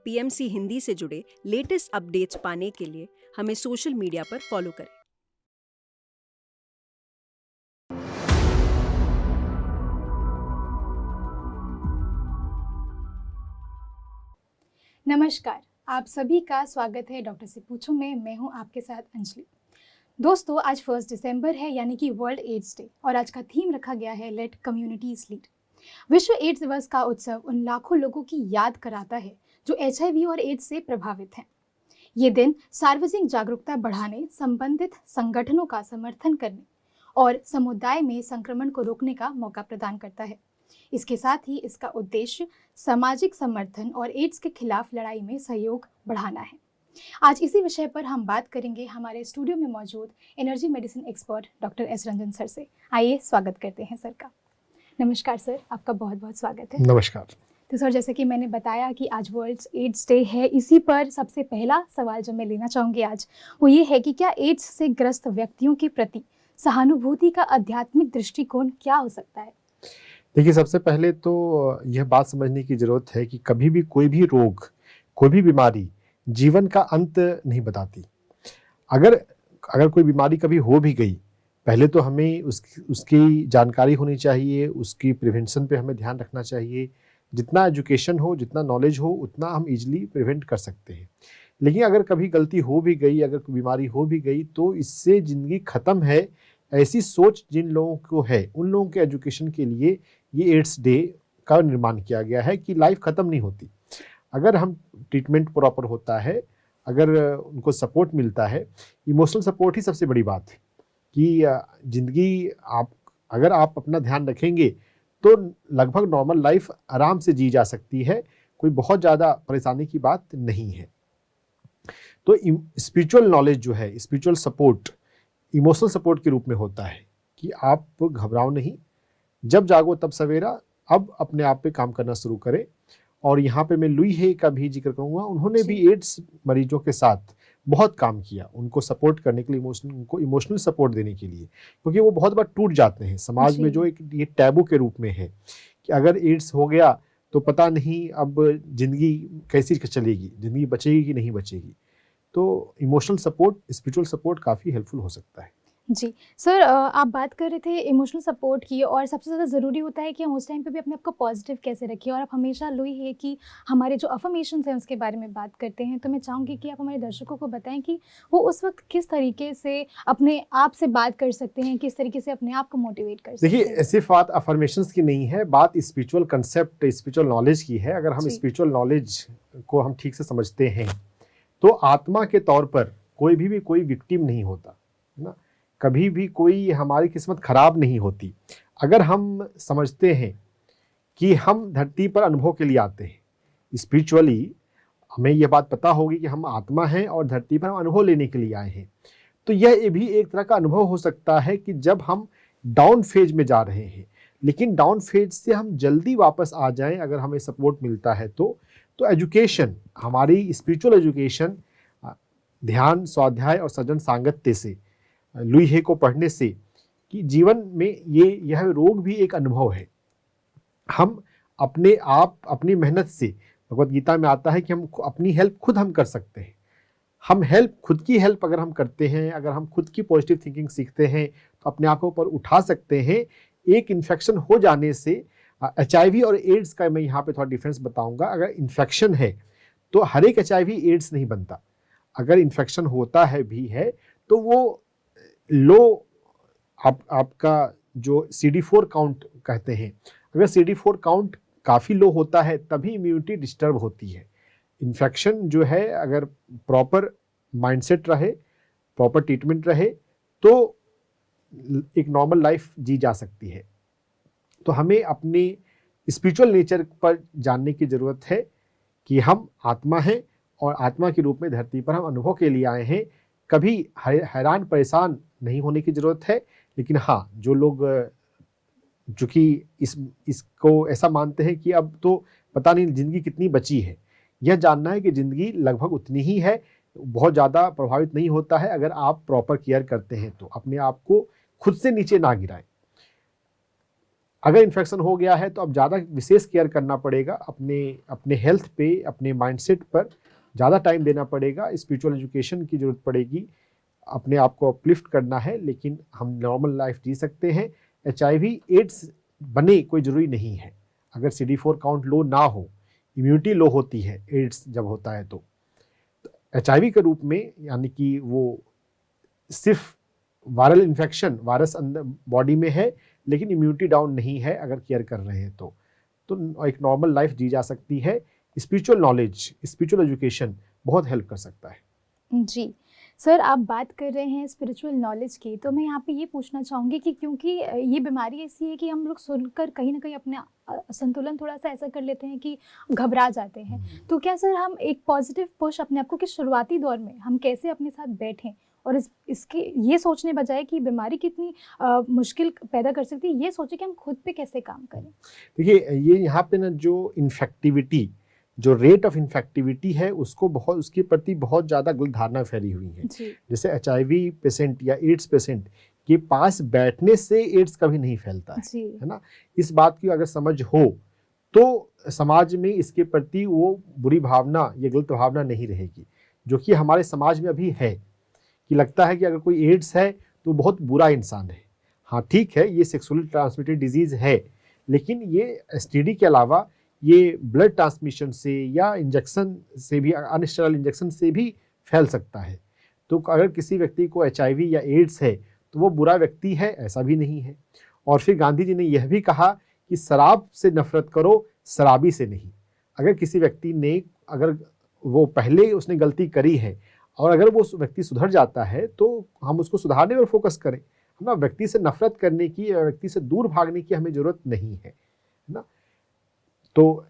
PMC Hindi से जुड़े latest updates पाने के लिए हमें सोशल मीडिया पर फॉलो करें। नमस्कार, आप सभी का स्वागत है डॉक्टर से पूछूं में। मैं हूं आपके साथ अंजलि। दोस्तों, आज 1 दिसंबर है, यानी कि वर्ल्ड एड्स डे, और आज का थीम रखा गया है लेट कम्युनिटीज लीड। विश्व एड्स दिवस का उत्सव उन लाखों लोगों की याद कराता है जो HIV और एड्स से प्रभावित हैं। ये दिन सार्वजनिक जागरूकता बढ़ाने, संबंधित संगठनों का समर्थन करने और समुदाय में संक्रमण को रोकने का मौका प्रदान करता है। इसके साथ ही इसका उद्देश्य सामाजिक समर्थन और एड्स के खिलाफ लड़ाई में सहयोग बढ़ाना है। आज इसी विषय पर हम बात करेंगे हमारे स्टूडियो में मौजूद energy medicine expert doctor S Ranjan sir से। आइए स्वागत करते हैं सर का। नमस्कार सर, आपका बहुत बहुत स्वागत है। नमस्कार। तो सर, जैसे कि मैंने बताया कि आज वर्ल्ड एड्स डे है, इसी पर सबसे पहला सवाल जो मैं लेना चाहूँगी आज वो ये है कि क्या एड्स से ग्रस्त व्यक्तियों के प्रति सहानुभूति का आध्यात्मिक दृष्टिकोण क्या हो सकता है? देखिए, सबसे पहले तो यह बात समझने की ज़रूरत है कि कभी भी कोई भी रोग, कोई भी बीमारी जीवन का अंत नहीं बताती। अगर कोई बीमारी कभी हो भी गई, पहले तो हमें उसकी जानकारी होनी चाहिए, उसकी प्रिवेंशन पे हमें ध्यान रखना चाहिए। जितना एजुकेशन हो, जितना नॉलेज हो, उतना हम इजीली प्रिवेंट कर सकते हैं। लेकिन अगर कभी गलती हो भी गई, अगर कोई बीमारी हो भी गई, तो इससे ज़िंदगी ख़त्म है, ऐसी सोच जिन लोगों को है, उन लोगों के एजुकेशन के लिए ये एड्स डे का निर्माण किया गया है कि लाइफ ख़त्म नहीं होती। अगर हम ट्रीटमेंट प्रॉपर होता है, अगर उनको सपोर्ट मिलता है, इमोशनल सपोर्ट ही सबसे बड़ी बात है कि ज़िंदगी अगर आप अपना ध्यान रखेंगे तो लगभग नॉर्मल लाइफ आराम से जी जा सकती है, कोई बहुत ज़्यादा परेशानी की बात नहीं है। तो स्पिरिचुअल नॉलेज जो है, स्पिरिचुअल सपोर्ट इमोशनल सपोर्ट के रूप में होता है कि आप घबराओ नहीं, जब जागो तब सवेरा, अब अपने आप पे काम करना शुरू करें। और यहाँ पे मैं लुई हे का भी जिक्र करूँगा। उन्होंने भी एड्स मरीजों के साथ बहुत काम किया, उनको सपोर्ट करने के लिए, उनको इमोशनल सपोर्ट देने के लिए, क्योंकि वो बहुत बार टूट जाते हैं समाज में, जो एक ये टैबू के रूप में है कि अगर एड्स हो गया तो पता नहीं अब ज़िंदगी कैसी चलेगी, ज़िंदगी बचेगी कि नहीं बचेगी। तो इमोशनल सपोर्ट, स्पिरिचुअल सपोर्ट काफ़ी हेल्पफुल हो सकता है। जी सर, आप बात कर रहे थे इमोशनल सपोर्ट की, और सबसे ज़्यादा ज़रूरी होता है कि हम उस टाइम पे भी अपने आप को पॉजिटिव कैसे रखें। और आप हमेशा लुई हे कि हमारे जो अफर्मेशंस हैं उसके बारे में बात करते हैं, तो मैं चाहूँगी कि आप हमारे दर्शकों को बताएं कि वो उस वक्त किस तरीके से अपने आप से बात कर सकते हैं, किस तरीके से अपने आप को मोटिवेट कर सकते हैं। देखिए, सिर्फ बात अफर्मेशंस की नहीं है, बात स्पिरिचुअल कंसेप्ट, स्पिरिचुअल नॉलेज की है। अगर हम स्पिरिचुअल नॉलेज को हम ठीक से समझते हैं तो आत्मा के तौर पर कोई विक्टिम नहीं होता, है ना। कभी भी कोई हमारी किस्मत खराब नहीं होती। अगर हम समझते हैं कि हम धरती पर अनुभव के लिए आते हैं, स्पिरिचुअली हमें यह बात पता होगी कि हम आत्मा हैं और धरती पर हम अनुभव लेने के लिए आए हैं, तो यह भी एक तरह का अनुभव हो सकता है कि जब हम डाउन फेज में जा रहे हैं, लेकिन डाउन फेज से हम जल्दी वापस आ जाएं अगर हमें सपोर्ट मिलता है तो एजुकेशन, हमारी स्पिरिचुअल एजुकेशन, ध्यान, स्वाध्याय और सज्जन सांगत्य से, लुई हे को पढ़ने से, कि जीवन में यह रोग भी एक अनुभव है। हम अपने आप, अपनी मेहनत से, भगवत गीता में आता है कि हम अपनी हेल्प खुद हम कर सकते हैं। हम खुद की हेल्प अगर हम करते हैं, अगर हम खुद की पॉजिटिव थिंकिंग सीखते हैं तो अपने आप को ऊपर उठा सकते हैं। एक इन्फेक्शन हो जाने से, HIV और एड्स का मैं यहाँ पे थोड़ा डिफरेंस बताऊंगा। अगर इन्फेक्शन है तो हर एक HIV एड्स नहीं बनता। अगर इन्फेक्शन होता है भी है तो वो लो, आपका जो CD4 काउंट कहते हैं, अगर CD4 काउंट काफ़ी लो होता है तभी इम्यूनिटी डिस्टर्ब होती है। इन्फेक्शन जो है, अगर प्रॉपर माइंडसेट रहे, प्रॉपर ट्रीटमेंट रहे तो एक नॉर्मल लाइफ जी जा सकती है। तो हमें अपने स्पिरिचुअल नेचर पर जानने की ज़रूरत है कि हम आत्मा हैं और आत्मा के रूप में धरती पर हम अनुभव के लिए आए हैं। कभी हैरान परेशान नहीं होने की ज़रूरत है। लेकिन हाँ, जो लोग चूँकि इसको ऐसा मानते हैं कि अब तो पता नहीं ज़िंदगी कितनी बची है, यह जानना है कि ज़िंदगी लगभग उतनी ही है, बहुत ज़्यादा प्रभावित नहीं होता है अगर आप प्रॉपर केयर करते हैं तो। अपने आप को खुद से नीचे ना गिराएं। अगर इन्फेक्शन हो गया है तो अब ज़्यादा विशेष केयर करना पड़ेगा, अपने अपने हेल्थ पे, अपने माइंडसेट पर ज़्यादा टाइम देना पड़ेगा, स्पिरिचुअल एजुकेशन की ज़रूरत पड़ेगी, अपने आप को अपलिफ्ट करना है। लेकिन हम नॉर्मल लाइफ जी सकते हैं। HIV एड्स बने कोई ज़रूरी नहीं है। अगर CD4 काउंट लो ना हो, इम्यूनिटी लो होती है एड्स जब होता है तो HIV के रूप में, यानी कि वो सिर्फ वायरल इन्फेक्शन, वायरस अंदर बॉडी में है लेकिन इम्यूनिटी डाउन नहीं है, अगर केयर कर रहे हैं तो एक नॉर्मल लाइफ जी जा सकती है। स्पिरिचुअल नॉलेज, स्पिरिचुअल एजुकेशन बहुत हेल्प कर सकता है। जी सर, आप बात कर रहे हैं स्पिरिचुअल नॉलेज की, तो मैं यहाँ पे ये पूछना चाहूँगी कि क्योंकि ये बीमारी ऐसी है कि हम लोग सुनकर कहीं ना कहीं अपना संतुलन थोड़ा सा ऐसा कर लेते हैं कि घबरा जाते हैं। तो क्या सर हम एक पॉजिटिव पुश अपने आप को कि शुरुआती दौर में हम कैसे अपने साथ बैठें और इसके ये सोचने बजाय कि बीमारी कितनी मुश्किल पैदा कर सकती है, ये सोचे कि हम खुद पे कैसे काम करें? देखिए, ये यहाँ पे ना जो इन्फेक्टिविटी, जो रेट ऑफ इन्फेक्टिविटी है उसके प्रति बहुत ज़्यादा गलत धारणा फैली हुई है। जैसे HIV पेशेंट या एड्स पेशेंट के पास बैठने से एड्स कभी नहीं फैलता है ना। इस बात की अगर समझ हो तो समाज में इसके प्रति वो बुरी भावना या गलत भावना नहीं रहेगी, जो कि हमारे समाज में अभी है कि लगता है कि अगर कोई एड्स है तो बहुत बुरा इंसान है। हाँ ठीक है, ये सेक्सुअली ट्रांसमिटेड डिजीज़ है, लेकिन ये STD के अलावा ये ब्लड ट्रांसमिशन से या इंजेक्शन से भी, अनस्टेरॉइड इंजेक्शन से भी फैल सकता है। तो अगर किसी व्यक्ति को HIV या एड्स है तो वो बुरा व्यक्ति है, ऐसा भी नहीं है। और फिर गांधी जी ने यह भी कहा कि शराब से नफरत करो, शराबी से नहीं। अगर किसी व्यक्ति ने, अगर वो पहले उसने गलती करी है और अगर वो व्यक्ति सुधर जाता है तो हम उसको सुधारने पर फोकस करें, है ना। व्यक्ति से नफरत करने की या व्यक्ति से दूर भागने की हमें जरूरत नहीं है ना। तो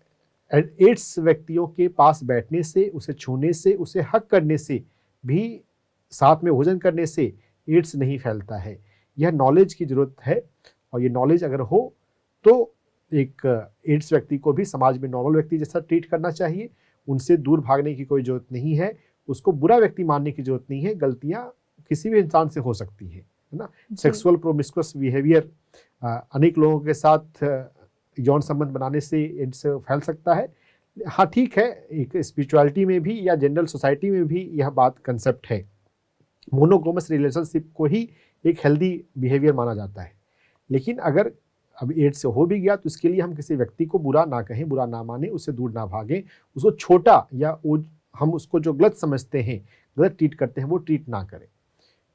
एड्स व्यक्तियों के पास बैठने से, उसे छूने से, उसे हक करने से भी, साथ में भोजन करने से एड्स नहीं फैलता है। यह नॉलेज की जरूरत है, और ये नॉलेज अगर हो तो एक एड्स व्यक्ति को भी समाज में नॉर्मल व्यक्ति जैसा ट्रीट करना चाहिए। उनसे दूर भागने की कोई जरूरत नहीं है, उसको बुरा व्यक्ति मानने की जरूरत नहीं है। गलतियां किसी भी इंसान से हो सकती है ना। सेक्सुअल प्रोमिस्कुअस बिहेवियर, अनेक लोगों के साथ यौन संबंध बनाने से एड्स फैल सकता है। हाँ ठीक है, एक स्पिरिचुअलिटी में भी या जनरल सोसाइटी में भी यह बात कंसेप्ट है। मोनोगोमस रिलेशनशिप को ही एक हेल्दी बिहेवियर माना जाता है। लेकिन अगर अब एड्स से हो भी गया तो इसके लिए हम किसी व्यक्ति को बुरा ना कहें, बुरा ना माने, उससे दूर ना भागें, उसको छोटा या हम उसको जो गलत समझते हैं, गलत ट्रीट करते हैं, वो ट्रीट ना करें।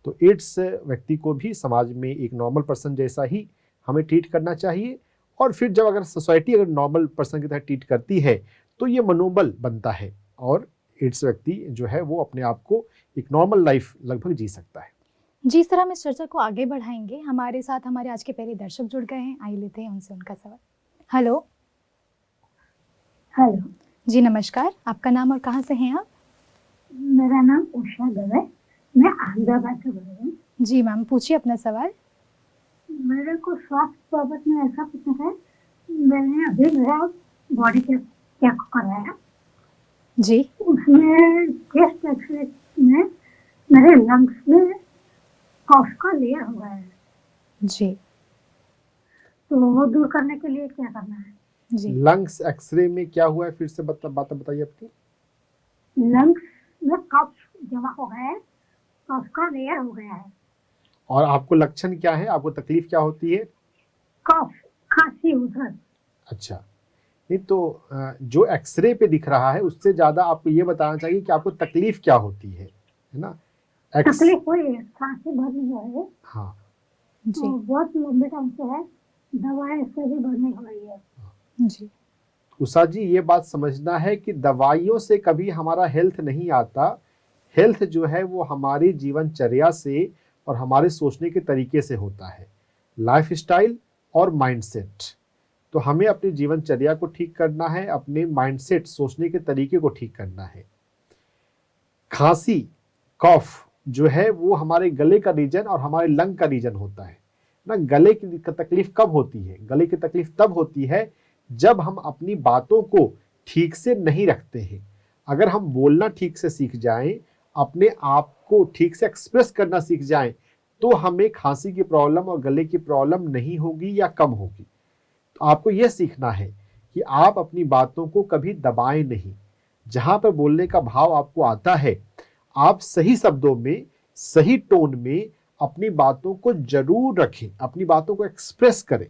तो एड्स व्यक्ति को भी समाज में एक नॉर्मल पर्सन जैसा ही हमें ट्रीट करना चाहिए। और फिर जब अगर सोसाइटी अगर नॉर्मल पर्सन की तरह ट्रीट करती है तो ये मनोबल बनता है और एड्स व्यक्ति जो है वो अपने आप को एक नॉर्मल लाइफ लगभग जी सकता है। जी सर, हम इस चर्चा को आगे बढ़ाएंगे। हमारे साथ हमारे आज के पहले दर्शक जुड़ गए हैं, आइए लेते हैं उनसे उनका सवाल। हेलो। हेलो जी नमस्कार, आपका नाम और कहाँ से हैं आप? मेरा नाम उषा दवे, मैं अहमदाबाद से बोल रही हूँ। जी मैम, पूछिए अपना सवाल। मेरे को स्वास्थ्य बाबत में ऐसा पूछना है, मैंने अभी मेरा बॉडी चेक कराया जी। उसमें चेस्ट एक्सरे में मेरे लंग्स में कफ का लेयर हो गया है जी। तो वो दूर करने के लिए क्या करना है? जी, लंग्स एक्सरे में क्या हुआ है, फिर से बात बताइए आपकी। लंग्स में कफ जमा हो गया है, कफ का लेयर हो गया है। और आपको लक्षण क्या है, आपको तकलीफ क्या होती है? कफ, खांसी उधर। अच्छा, नहीं तो जो एक्सरे पे दिख रहा है उससे ज्यादा आपको ये बताना चाहिए कि आपको तकलीफ क्या होती है ना। तकलीफ हुई है, खांसी भरनी हो रही है। हाँ जी, तो बहुत लंबे टाइम से है, दवाएं इससे भी भरनी हो रही है। जी, उषा जी, ये बात समझना है कि दवाइयों से कभी हमारा हेल्थ नहीं आता। हेल्थ जो है वो हमारी जीवनचर्या से और हमारे सोचने के तरीके से होता है, लाइफस्टाइल और माइंडसेट। तो हमें अपनी जीवनचर्या को ठीक करना है, अपने माइंडसेट, सोचने के तरीके को ठीक करना है। खांसी, कफ जो है वो हमारे गले का रीजन और हमारे लंग का रीजन होता है ना। गले की तकलीफ कब होती है? गले की तकलीफ तब होती है जब हम अपनी बातों को ठीक से नहीं रखते हैं। अगर हम बोलना ठीक से सीख जाएं, अपने आप को ठीक से एक्सप्रेस करना सीख जाएं, तो हमें खांसी की प्रॉब्लम और गले की प्रॉब्लम नहीं होगी या कम होगी। तो आपको यह सीखना है कि आप अपनी बातों को कभी दबाएं नहीं। जहां पर बोलने का भाव आपको आता है, आप सही शब्दों में, सही टोन में अपनी बातों को जरूर रखें, अपनी बातों को एक्सप्रेस करें।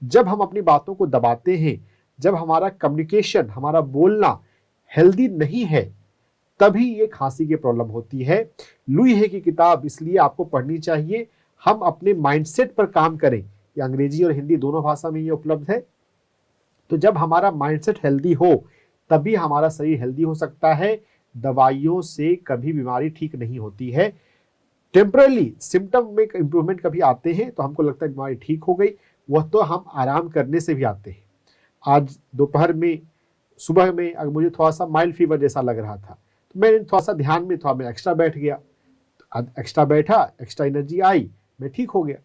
जब हम अपनी बातों को दबाते हैं, जब हमारा कम्युनिकेशन, हमारा बोलना हेल्दी नहीं है, तभी ये खांसी की प्रॉब्लम होती है। लुई हे की किताब इसलिए आपको पढ़नी चाहिए। हम अपने माइंडसेट पर काम करें। ये अंग्रेजी और हिंदी दोनों भाषा में ये उपलब्ध है। तो जब हमारा माइंडसेट हेल्दी हो, तभी हमारा शरीर हेल्दी हो सकता है। दवाइयों से कभी बीमारी ठीक नहीं होती है। टेम्परली सिम्टम में इंप्रूवमेंट कभी आते हैं तो हमको लगता है बीमारी ठीक हो गई, वह तो हम आराम करने से भी आते हैं। आज दोपहर में, सुबह में अगर मुझे थोड़ा सा माइल्ड फीवर जैसा लग रहा था, तो मैंने थोड़ा सा ध्यान में मैं एक्स्ट्रा बैठ गया, एक्स्ट्रा बैठा, एक्स्ट्रा एनर्जी आई, मैं ठीक हो गया।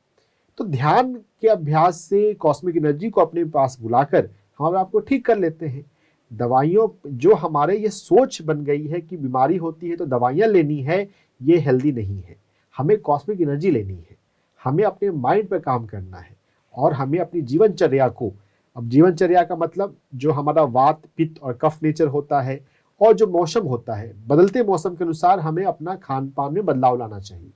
तो ध्यान के अभ्यास से कॉस्मिक एनर्जी को अपने पास बुलाकर हम आपको ठीक कर लेते हैं। दवाइयों, जो हमारे ये सोच बन गई है कि बीमारी होती है तो दवाइयाँ लेनी है, ये हेल्दी नहीं है। हमें कॉस्मिक एनर्जी लेनी है, हमें अपने माइंड पर काम करना है, और हमें अपनी जीवनचर्या को, अब जीवनचर्या का मतलब जो हमारा वात, पित्त और कफ नेचर होता है, और जो मौसम होता है, बदलते मौसम के अनुसार हमें अपना खान पान में बदलाव लाना चाहिए।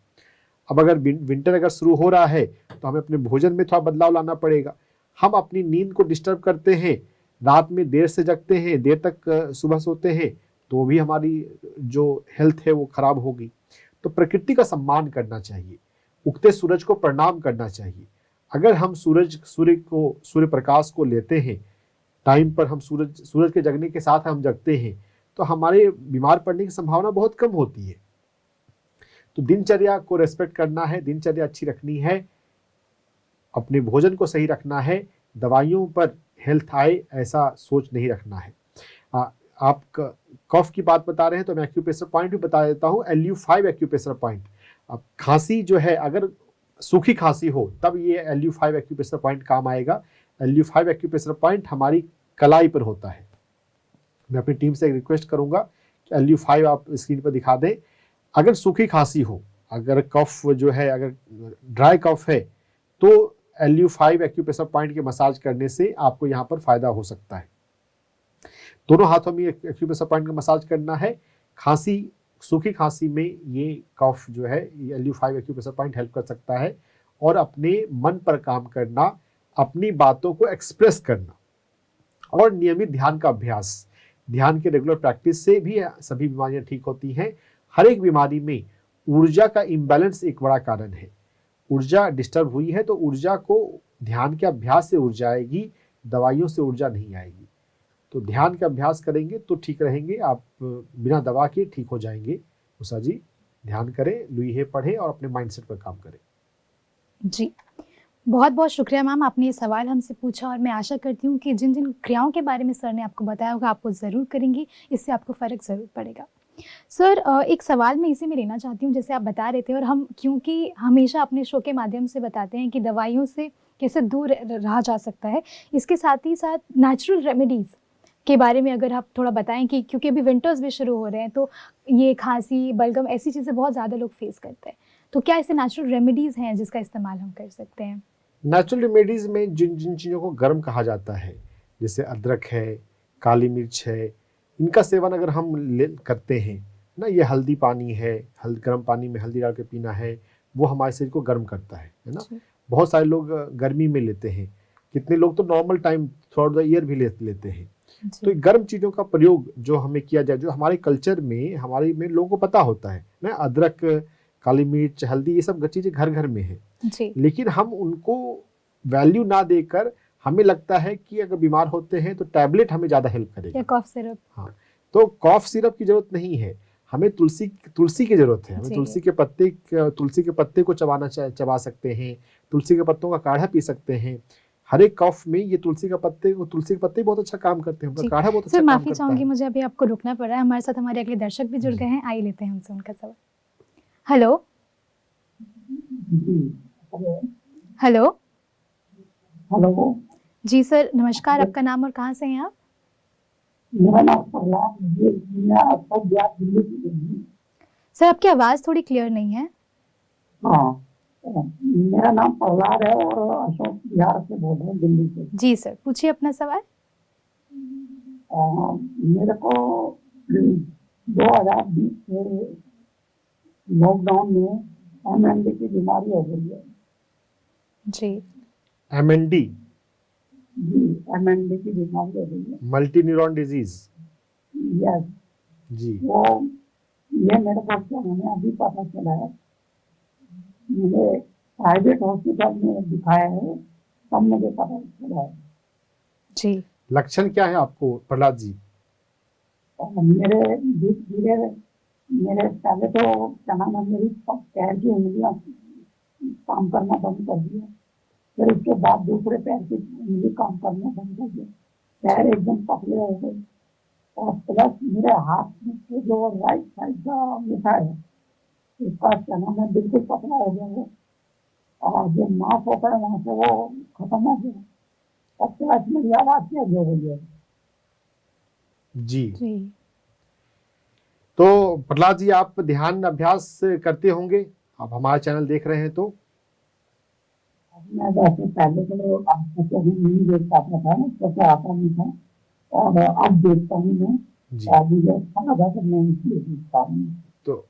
अब अगर विंटर अगर शुरू हो रहा है तो हमें अपने भोजन में थोड़ा बदलाव लाना पड़ेगा। हम अपनी नींद को डिस्टर्ब करते हैं, रात में देर से जगते हैं, देर तक सुबह सोते हैं, तो भी हमारी जो हेल्थ है वो खराब होगी। तो प्रकृति का सम्मान करना चाहिए, उगते सूरज को प्रणाम करना चाहिए। अगर हम सूर्य प्रकाश को लेते हैं टाइम पर, हम सूरज के जगने के साथ हम जगते हैं, तो हमारे बीमार पड़ने की संभावना बहुत कम होती है। तो दिनचर्या को रेस्पेक्ट करना है, दिनचर्या अच्छी रखनी है, अपने भोजन को सही रखना है, दवाइयों पर हेल्थ आए ऐसा सोच नहीं रखना है। आप कफ की बात बता रहे हैं तो मैं एक्यूप्रेशर पॉइंट भी बता देता हूँ। LU5 acupressure point. अब खांसी जो है, अगर सूखी खांसी हो तब ये LU5 एक्यूप्रेशर पॉइंट काम आएगा। LU5 एक्यूप्रेशर पॉइंट हमारी कलाई पर होता है। मैं अपनी टीम से एक रिक्वेस्ट करूंगा कि LU5 आप स्क्रीन पर दिखा दें। अगर सूखी खांसी हो, अगर कफ जो है, अगर ड्राई कफ है, तो LU5 एक्यूप्रेशर पॉइंट के मसाज करने से आपको यहाँ पर फायदा हो सकता है। दोनों हाथों में एक्यूप्रेशर पॉइंट का मसाज करना है। खांसी, सूखी खांसी में ये कफ जो है, ये LU5 एक्यूप्रेशर पॉइंट हेल्प कर सकता है। और अपने मन पर काम करना, अपनी बातों को एक्सप्रेस करना, और नियमित ध्यान का अभ्यास, ध्यान के रेगुलर प्रैक्टिस से भी सभी बीमारियां ठीक होती हैं। हर एक बीमारी में ऊर्जा का इम्बैलेंस एक बड़ा कारण है। ऊर्जा डिस्टर्ब हुई है तो ऊर्जा को ध्यान के अभ्यास से ऊर्जा आएगी, दवाइयों से ऊर्जा नहीं आएगी। तो ध्यान का अभ्यास करेंगे तो ठीक रहेंगे, आप बिना दवा के ठीक हो जाएंगे। उषा जी, ध्यान करें, लुई हे पढ़ें और अपने माइंडसेट पर काम करें। जी, बहुत बहुत शुक्रिया मैम, आपने ये सवाल हमसे पूछा, और मैं आशा करती हूँ कि जिन जिन क्रियाओं के बारे में सर ने आपको बताया होगा, आपको ज़रूर करेंगी, इससे आपको फ़र्क ज़रूर पड़ेगा। सर, एक सवाल मैं इसी में लेना चाहती हूँ, जैसे आप बता रहे थे, और हम क्योंकि हमेशा अपने शो के माध्यम से बताते हैं कि दवाइयों से कैसे दूर रहा जा सकता है, इसके साथ ही साथ नेचुरल रेमेडीज़ के बारे में अगर आप थोड़ा बताएं कि क्योंकि अभी विंटर्स भी शुरू हो रहे हैं, तो ये खांसी, बलगम, ऐसी चीज़ें बहुत ज़्यादा लोग फेस करते हैं, तो क्या ऐसे नेचुरल रेमेडीज़ हैं जिसका इस्तेमाल हम कर सकते हैं? नेचुरल रेमेडीज में जिन जिन चीज़ों को गर्म कहा जाता है, जैसे अदरक है, काली मिर्च है, इनका सेवन अगर हम करते हैं ना, ये हल्दी पानी है, गर्म पानी में हल्दी डाल के पीना है, वो हमारे शरीर को गर्म करता है ना। बहुत सारे लोग गर्मी में लेते हैं, कितने लोग तो normal time through out the year भी लेते हैं। तो गर्म चीज़ों का प्रयोग जो हमें किया जाए, जो हमारे कल्चर में, हमारे में लोगों को पता होता है ना, अदरक, काली मिर्च, हल्दी, ये सब चीज़ें घर घर में है, लेकिन हम उनको वैल्यू ना देकर हमें लगता है कि अगर बीमार होते हैं तो टैबलेट हमें ज़्यादा हेल्प करेगा, या कॉफ सिरप। हाँ, तो कॉफ सिरप की जरूरत नहीं है, हमें तुलसी की जरूरत है। हमें तुलसी के पत्ते को चबा सकते हैं, तुलसी के पत्तों का काढ़ा पी सकते हैं। हर एक कफ में ये तुलसी के पत्ते बहुत अच्छा काम करते हैं, काढ़ा बहुत अच्छा काम करता है। माफी चाहूंगी, मुझे अभी आपको रुकना पड़ रहा है, हमारे साथ हमारे अगले दर्शक भी जुड़ गए हैं, आइए लेते हैं उनसे उनका सवाल। हेलो हेलो हेलो जी सर, नमस्कार, आपका नाम और कहाँ से हैं आप? मेरा नाम प्रहलाद है, मैं दिल्ली से हूँ। सर, आपकी आवाज़ थोड़ी क्लियर नहीं है। हाँ, मेरा नाम प्रहलाद है और अशोक बिहार से बोल रहे हैं, दिल्ली से। जी सर, पूछिए अपना सवाल। मेरे को 2020 से लॉकडाउन में एमएनडी की बीमारी हो गई है। जी। एमएनडी, जी, एमएनडी की बीमारी हो गई है। Multi neuron disease. यस जी। वो ये मेरे को क्या मैंने अभी पता चला है, मुझे प्राइवेट हॉस्पिटल में दिखाया है, तब मुझे पता चला है। जी। लक्षण क्या है आपको प्रहलाद जी? और मेरे धीरे मेरे पहले तो क्या नाम है, मेरी पैर की उंगलियां काम करना बंद कर दिया, फिर उसके बाद दूसरे पैर की उंगली काम करना बंद कर दिया, पैर एकदम पतले हो गए, और प्लस मेरे हाथ में के जो राइट साइड का अंगूठा है उसका क्या नाम है बिल्कुल पतला हो गया वो, और जो मांस होता है वहां से वो खत्म हो गया, और प्लस मेरी आवाज तेज हो गई है। जी। जी। तो प्रहलाद जी, आप ध्यान अभ्यास करते होंगे, आप हमारा चैनल देख रहे हैं तो? मैं वैसे पहले तो आपको कभी नहीं देख पाता था ना, तो आता नहीं था, और अब देखता हूँ मैं, जी। और मुझे अच्छा लगा कि मैं इसलिए देखता हूँ। तो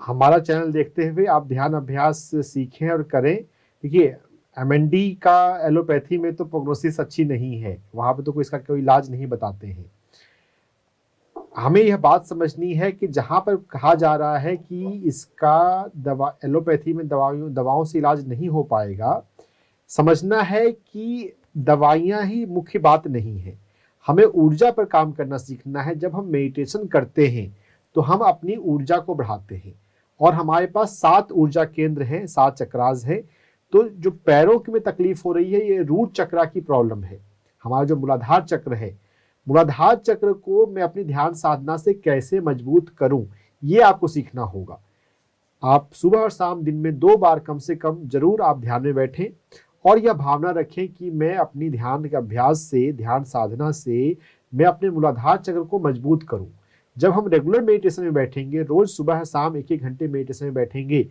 हमारा चैनल देखते हुए आप ध्यान अभ्यास सीखें और करें। देखिए, एमएनडी का एलोपैथी में तो प्रोग्नोसिस अच्छी नहीं है, वहां पे तो इसका कोई इलाज नहीं बताते हैं। हमें यह बात समझनी है कि जहां पर कहा जा रहा है कि इसका दवा एलोपैथी में दवाओं से इलाज नहीं हो पाएगा, समझना है कि दवाइयां ही मुख्य बात नहीं है, हमें ऊर्जा पर काम करना सीखना है। जब हम मेडिटेशन करते हैं तो हम अपनी ऊर्जा को बढ़ाते हैं, और हमारे पास 7 ऊर्जा केंद्र हैं, 7 चक्रास हैं। तो जो पैरों में तकलीफ हो रही है, ये रूट चक्रा की प्रॉब्लम है। हमारा जो मूलाधार चक्र है, मूलाधार चक्र को मैं अपनी ध्यान साधना से कैसे मजबूत करूं, ये आपको सीखना होगा। आप सुबह और शाम दिन में 2 बार कम से कम जरूर आप ध्यान में बैठें, और यह भावना रखें कि मैं अपनी ध्यान के अभ्यास से, ध्यान साधना से मैं अपने मूलाधार चक्र को मजबूत करूं। जब हम रेगुलर मेडिटेशन में बैठेंगे, रोज सुबह शाम 1-1 घंटे मेडिटेशन में बैठेंगे,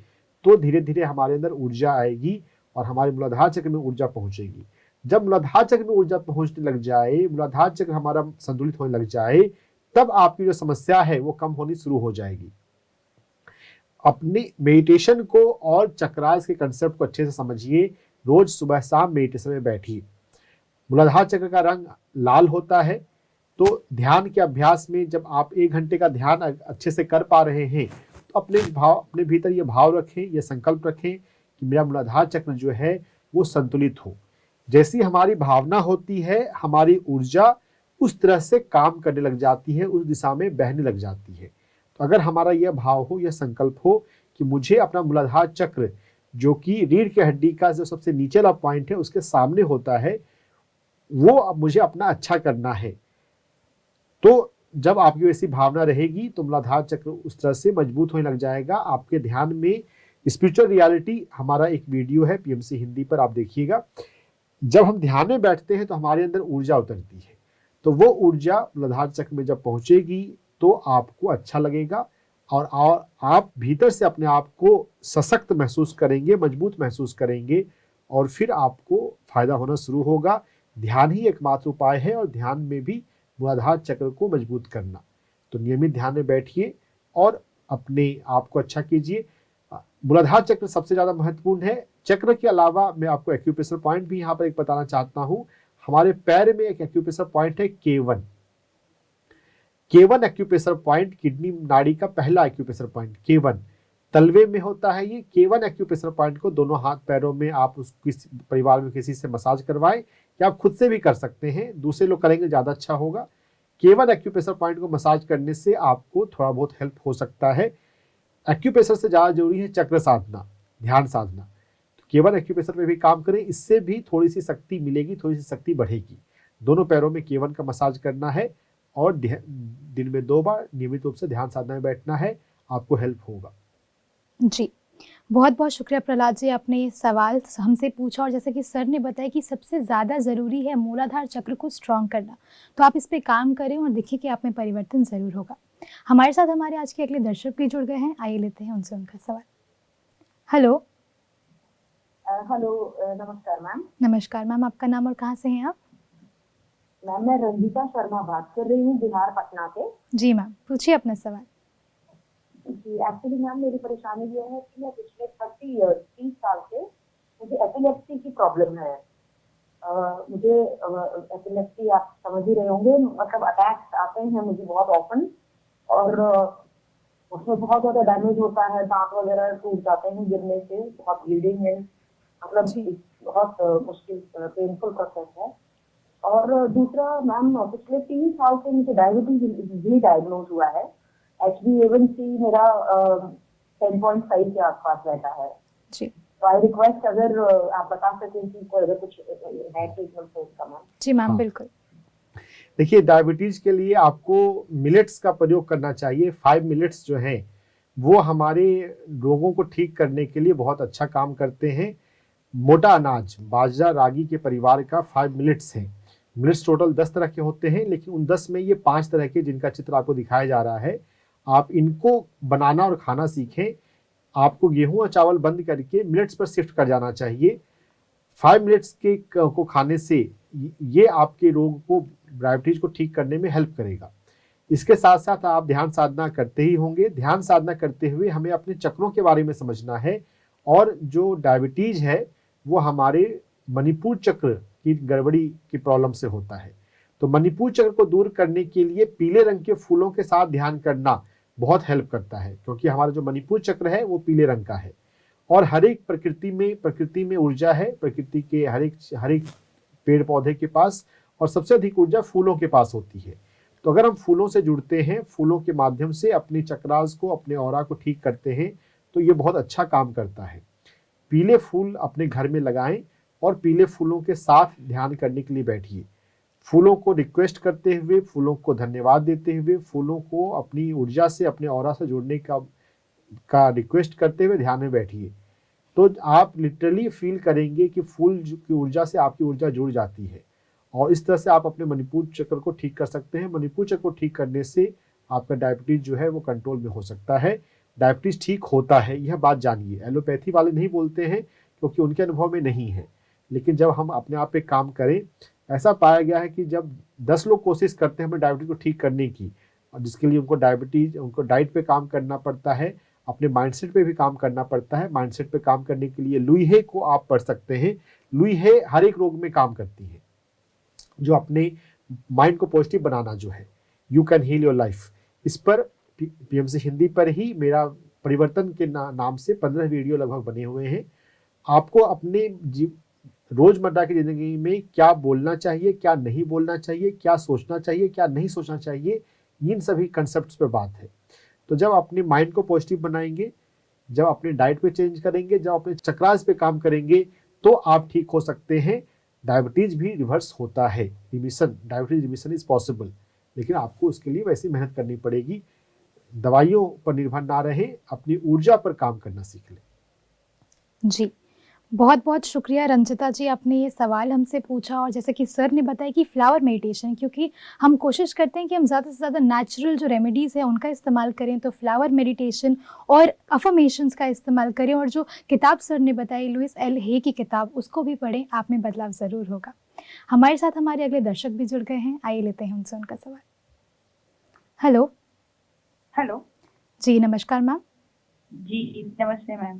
तो धीरे धीरे हमारे अंदर ऊर्जा आएगी और हमारे मूलाधार चक्र में ऊर्जा पहुंचेगी। जब मूलाधार चक्र में ऊर्जा पहुंचने लग जाए, मूलाधार चक्र हमारा संतुलित होने लग जाए, तब आपकी जो समस्या है वो कम होनी शुरू हो जाएगी। अपने मेडिटेशन को और चक्रास के कंसेप्ट को अच्छे से समझिए, रोज सुबह शाम मेडिटेशन में बैठिए। मूलाधार चक्र का रंग लाल होता है, तो ध्यान के अभ्यास में जब आप 1 घंटे का ध्यान अच्छे से कर पा रहे हैं, तो अपने भीतर ये भाव रखें, ये संकल्प रखें कि मेरा मूलाधार चक्र जो है वो संतुलित हो। जैसी हमारी भावना होती है, हमारी ऊर्जा उस तरह से काम करने लग जाती है, उस दिशा में बहने लग जाती है। तो अगर हमारा यह भाव हो, यह संकल्प हो कि मुझे अपना मूलाधार चक्र, जो कि रीढ़ की हड्डी का जो सबसे नीचे वाला पॉइंट है उसके सामने होता है, वो अब मुझे अपना अच्छा करना है, तो जब आपकी वैसी भावना रहेगी तो मूलाधार चक्र उस तरह से मजबूत होने लग जाएगा। आपके ध्यान में स्पिरिचुअल रियलिटी, हमारा एक वीडियो है पीएमसी हिंदी पर, आप देखिएगा। जब हम ध्यान में बैठते हैं तो हमारे अंदर ऊर्जा उतरती है, तो वो ऊर्जा मूलाधार चक्र में जब पहुंचेगी तो आपको अच्छा लगेगा, और आप भीतर से अपने आप को सशक्त महसूस करेंगे, मजबूत महसूस करेंगे, और फिर आपको फायदा होना शुरू होगा। ध्यान ही एकमात्र उपाय है, और ध्यान में भी मूलाधार चक्र को मजबूत करना। तो नियमित ध्यान में बैठिए और अपने आप को अच्छा कीजिए। मूलाधार चक्र सबसे ज्यादा महत्वपूर्ण है। चक्र के अलावा मैं आपको एक्यूप्रेशर पॉइंट भी यहाँ पर एक बताना चाहता हूँ। हमारे पैर में एक एक्यूप्रेशर पॉइंट है K1। K1 acupressure point kidney नाड़ी का पहला एक्यूप्रेशर पॉइंट K1 तलवे में होता है। ये K1 एक्यूप्रेशर पॉइंट को दोनों हाथ पैरों में आप किसी परिवार में किसी से मसाज करवाएं, या आप खुद से भी कर सकते हैं, दूसरे लोग करेंगे ज्यादा अच्छा होगा। K1 एक्यूप्रेशर पॉइंट को मसाज करने से आपको थोड़ा बहुत हेल्प हो सकता है। एक्यूप्रेशर से ज्यादा जरूरी है चक्र साधना, ध्यान साधना। तो K1 एक्यूप्रेशर पे भी काम करें, इससे भी थोड़ी सी शक्ति मिलेगी, थोड़ी सी शक्ति बढ़ेगी। दोनों पैरों में K1 का मसाज करना है, और दिन में 2 बार नियमित रूप से ध्यान साधना में बैठना है, आपको हेल्प होगा। जी, बहुत बहुत शुक्रिया प्रहलाद जी, आपने ये सवाल हमसे पूछा, और जैसे कि सर ने बताया कि सबसे ज़्यादा ज़रूरी है मूलाधार चक्र को स्ट्रॉन्ग करना, तो आप इस पे काम करें और देखिए कि आप में परिवर्तन ज़रूर होगा। हमारे साथ हमारे आज के अगले दर्शक भी जुड़ गए हैं, आइए लेते हैं उनसे उनका सवाल। हेलो। हेलो, नमस्कार मैम। नमस्कार मैम, आपका नाम और कहाँ से हैं आप? मैम मैं रंजीता शर्मा बात कर रही हूँ बिहार पटना से। जी मैम, पूछिए अपना सवाल। जी एक्चुअली मैम मेरी परेशानी ये है कि मैं पिछले 30 साल से मुझे एपिलेप्सी की प्रॉब्लम है। मुझे एपिलेप्सी आप समझ ही रहे होंगे, मतलब अटैक्स आते हैं मुझे बहुत ऑफन, और उसमें बहुत ज्यादा डैमेज होता है, दांत वगैरह टूट जाते हैं गिरने से, बहुत ब्लीडिंग है, मतलब जी। बहुत मुश्किल पेनफुल प्रोसेस है। और दूसरा मैम पिछले 3 साल से मुझे डायबिटीज भी डायग्नोज हुआ है। HbA1c मेरा 10.5 के आसपास रहता है। जी। तो आई रिक्वेस्ट अगर आप बता सकें कि कोई अगर कुछ है ट्रीटमेंट तो उसका मैम। जी मैम, हाँ। बिल्कुल। देखिए, डायबिटीज के लिए आपको मिलेट्स का प्रयोग करना चाहिए। 5 मिलेट्स जो हैं वो हमारे रोगों को ठीक करने के लिए बहुत अच्छा काम करते हैं। मोटा अनाज बाजरा रागी के परिवार का 5 मिलेट्स है। मिलेट्स टोटल 10 तरह के होते हैं, लेकिन उन 10 में ये 5 तरह के जिनका चित्र आपको दिखाया जा रहा है, आप इनको बनाना और खाना सीखें। आपको गेहूं और चावल बंद करके मिलेट्स पर शिफ्ट कर जाना चाहिए। 5 मिनट्स के को खाने से ये आपके रोग को, डायबिटीज को ठीक करने में हेल्प करेगा। इसके साथ साथ आप ध्यान साधना करते ही होंगे। ध्यान साधना करते हुए हमें अपने चक्रों के बारे में समझना है, और जो डायबिटीज है वो हमारे मणिपुर चक्र की गड़बड़ी की प्रॉब्लम से होता है। तो मणिपुर चक्र को दूर करने के लिए पीले रंग के फूलों के साथ ध्यान करना बहुत हेल्प करता है, क्योंकि हमारा जो मणिपुर चक्र है वो पीले रंग का है। और हर एक प्रकृति में ऊर्जा है। प्रकृति के हर एक पेड़ पौधे के पास, और सबसे अधिक ऊर्जा फूलों के पास होती है। तो अगर हम फूलों से जुड़ते हैं, फूलों के माध्यम से अपने चक्रास को, अपने ऑरा को ठीक करते हैं, तो ये बहुत अच्छा काम करता है। पीले फूल अपने घर में लगाएं और पीले फूलों के साथ ध्यान करने के लिए बैठिए। फूलों को रिक्वेस्ट करते हुए, फूलों को धन्यवाद देते हुए, फूलों को अपनी ऊर्जा से, अपने ऑरा से जोड़ने का रिक्वेस्ट करते हुए ध्यान में बैठिए। तो आप लिटरली फील करेंगे कि फूल की ऊर्जा से आपकी ऊर्जा जुड़ जाती है, और इस तरह से आप अपने मणिपुर चक्र को ठीक कर सकते हैं। मणिपुर चक्र को ठीक करने से आपका डायबिटीज जो है वो कंट्रोल में हो सकता है। डायबिटीज ठीक होता है, यह बात जानिए। एलोपैथी वाले नहीं बोलते हैं क्योंकि उनके अनुभव में नहीं है, लेकिन जब हम अपने आप पे काम करें, ऐसा पाया गया है कि जब 10 लोग कोशिश करते हैं हमें डायबिटीज को ठीक करने की, और जिसके लिए उनको डाइट पे काम करना पड़ता है, अपने माइंडसेट पे भी काम करना पड़ता है। माइंडसेट पे काम करने के लिए लुई हे को आप पढ़ सकते हैं। लुई हे हर एक रोग में काम करती है, जो अपने माइंड को पॉजिटिव बनाना जो है, you can heal your life. इस पर पीएमसी हिंदी पर ही मेरा परिवर्तन के नाम से 15 वीडियो लगभग बने हुए हैं। आपको अपने रोजमर्रा की जिंदगी में क्या बोलना चाहिए, क्या नहीं बोलना चाहिए, क्या सोचना चाहिए, क्या नहीं सोचना चाहिए, इन सभी कंसेप्ट्स पे बात है। तो जब अपने माइंड को पॉजिटिव बनाएंगे, जब अपने डाइट पे चेंज करेंगे, जब अपने चक्रास पे काम करेंगे, तो आप ठीक हो सकते हैं। डायबिटीज भी रिवर्स होता है, डायबिटीज रिमिशन इज पॉसिबल, लेकिन आपको उसके लिए वैसी मेहनत करनी पड़ेगी। दवाइयों पर निर्भर ना रहें, अपनी ऊर्जा पर काम करना सीख लें। जी, बहुत बहुत शुक्रिया रंजिता जी, आपने ये सवाल हमसे पूछा, और जैसे कि सर ने बताया कि फ्लावर मेडिटेशन, क्योंकि हम कोशिश करते हैं कि हम ज़्यादा से ज़्यादा नेचुरल जो रेमेडीज़ हैं उनका इस्तेमाल करें, तो फ्लावर मेडिटेशन और अफर्मेशंस का इस्तेमाल करें, और जो किताब सर ने बताई लुइस एल हे की किताब, उसको भी पढ़ें, आप में बदलाव ज़रूर होगा। हमारे साथ हमारे अगले दर्शक भी जुड़ गए हैं, आइए लेते हैं उनसे उनका सवाल। हेलो। हेलो जी नमस्कार मैम, जी, नमस्ते मैम।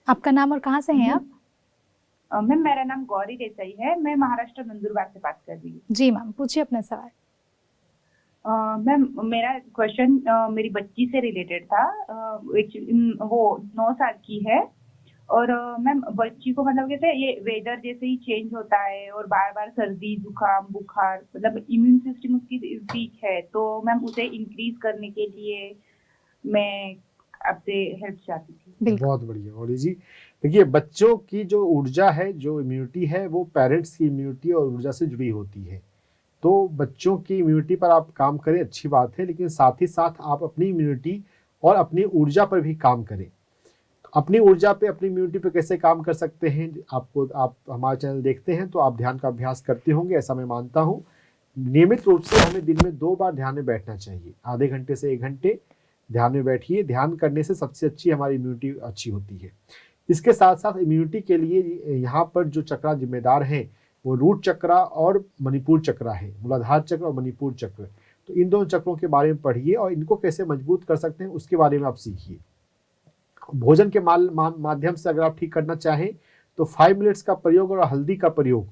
आपका नाम और कहाँ से हैं आप? मैम मेरा नाम गौरी देसाई है, मैं महाराष्ट्र नंदुरबार से बात कर रही हूँ। जी मैम, पूछिए अपना सवाल। मैम मेरा क्वेश्चन मेरी बच्ची से रिलेटेड था। वो 9 साल की है, और मैम बच्ची को मतलब कहते हैं ये वेदर जैसे ही चेंज होता है, और बार बार सर्दी जुकाम बुखार, मतलब इम्यून सिस्टम उसकी वीक है, तो मैम उसे इंक्रीज करने के लिए मैं आपसे हेल्प चाहती थी। बहुत बढ़िया गौरी जी। देखिए, बच्चों की जो ऊर्जा है, जो इम्यूनिटी है, वो पेरेंट्स की इम्यूनिटी और ऊर्जा से जुड़ी होती है। तो बच्चों की इम्यूनिटी पर आप काम करें, अच्छी बात है, लेकिन साथ ही साथ आप अपनी इम्यूनिटी और अपनी ऊर्जा पर भी काम करें। अपनी ऊर्जा पे, अपनी इम्यूनिटी पे कैसे काम कर सकते हैं, आप हमारा चैनल देखते हैं तो आप ध्यान का अभ्यास करते होंगे, ऐसा मैं मानता हूँ। नियमित रूप से हमें दिन में 2 बार ध्यान में बैठना चाहिए। आधे घंटे से 1 घंटे ध्यान में बैठिए। ध्यान करने से सबसे अच्छी हमारी इम्यूनिटी अच्छी होती है। इसके साथ साथ इम्यूनिटी के लिए यहाँ पर जो चक्रा जिम्मेदार हैं वो रूट चक्रा और मणिपुर चक्रा है, मूलाधार चक्र और मणिपुर चक्र। तो इन दोनों चक्रों के बारे में पढ़िए और इनको कैसे मजबूत कर सकते हैं उसके बारे में आप सीखिए। भोजन के माध्यम से अगर आप ठीक करना चाहें तो 5 मिनट्स का प्रयोग और हल्दी का प्रयोग,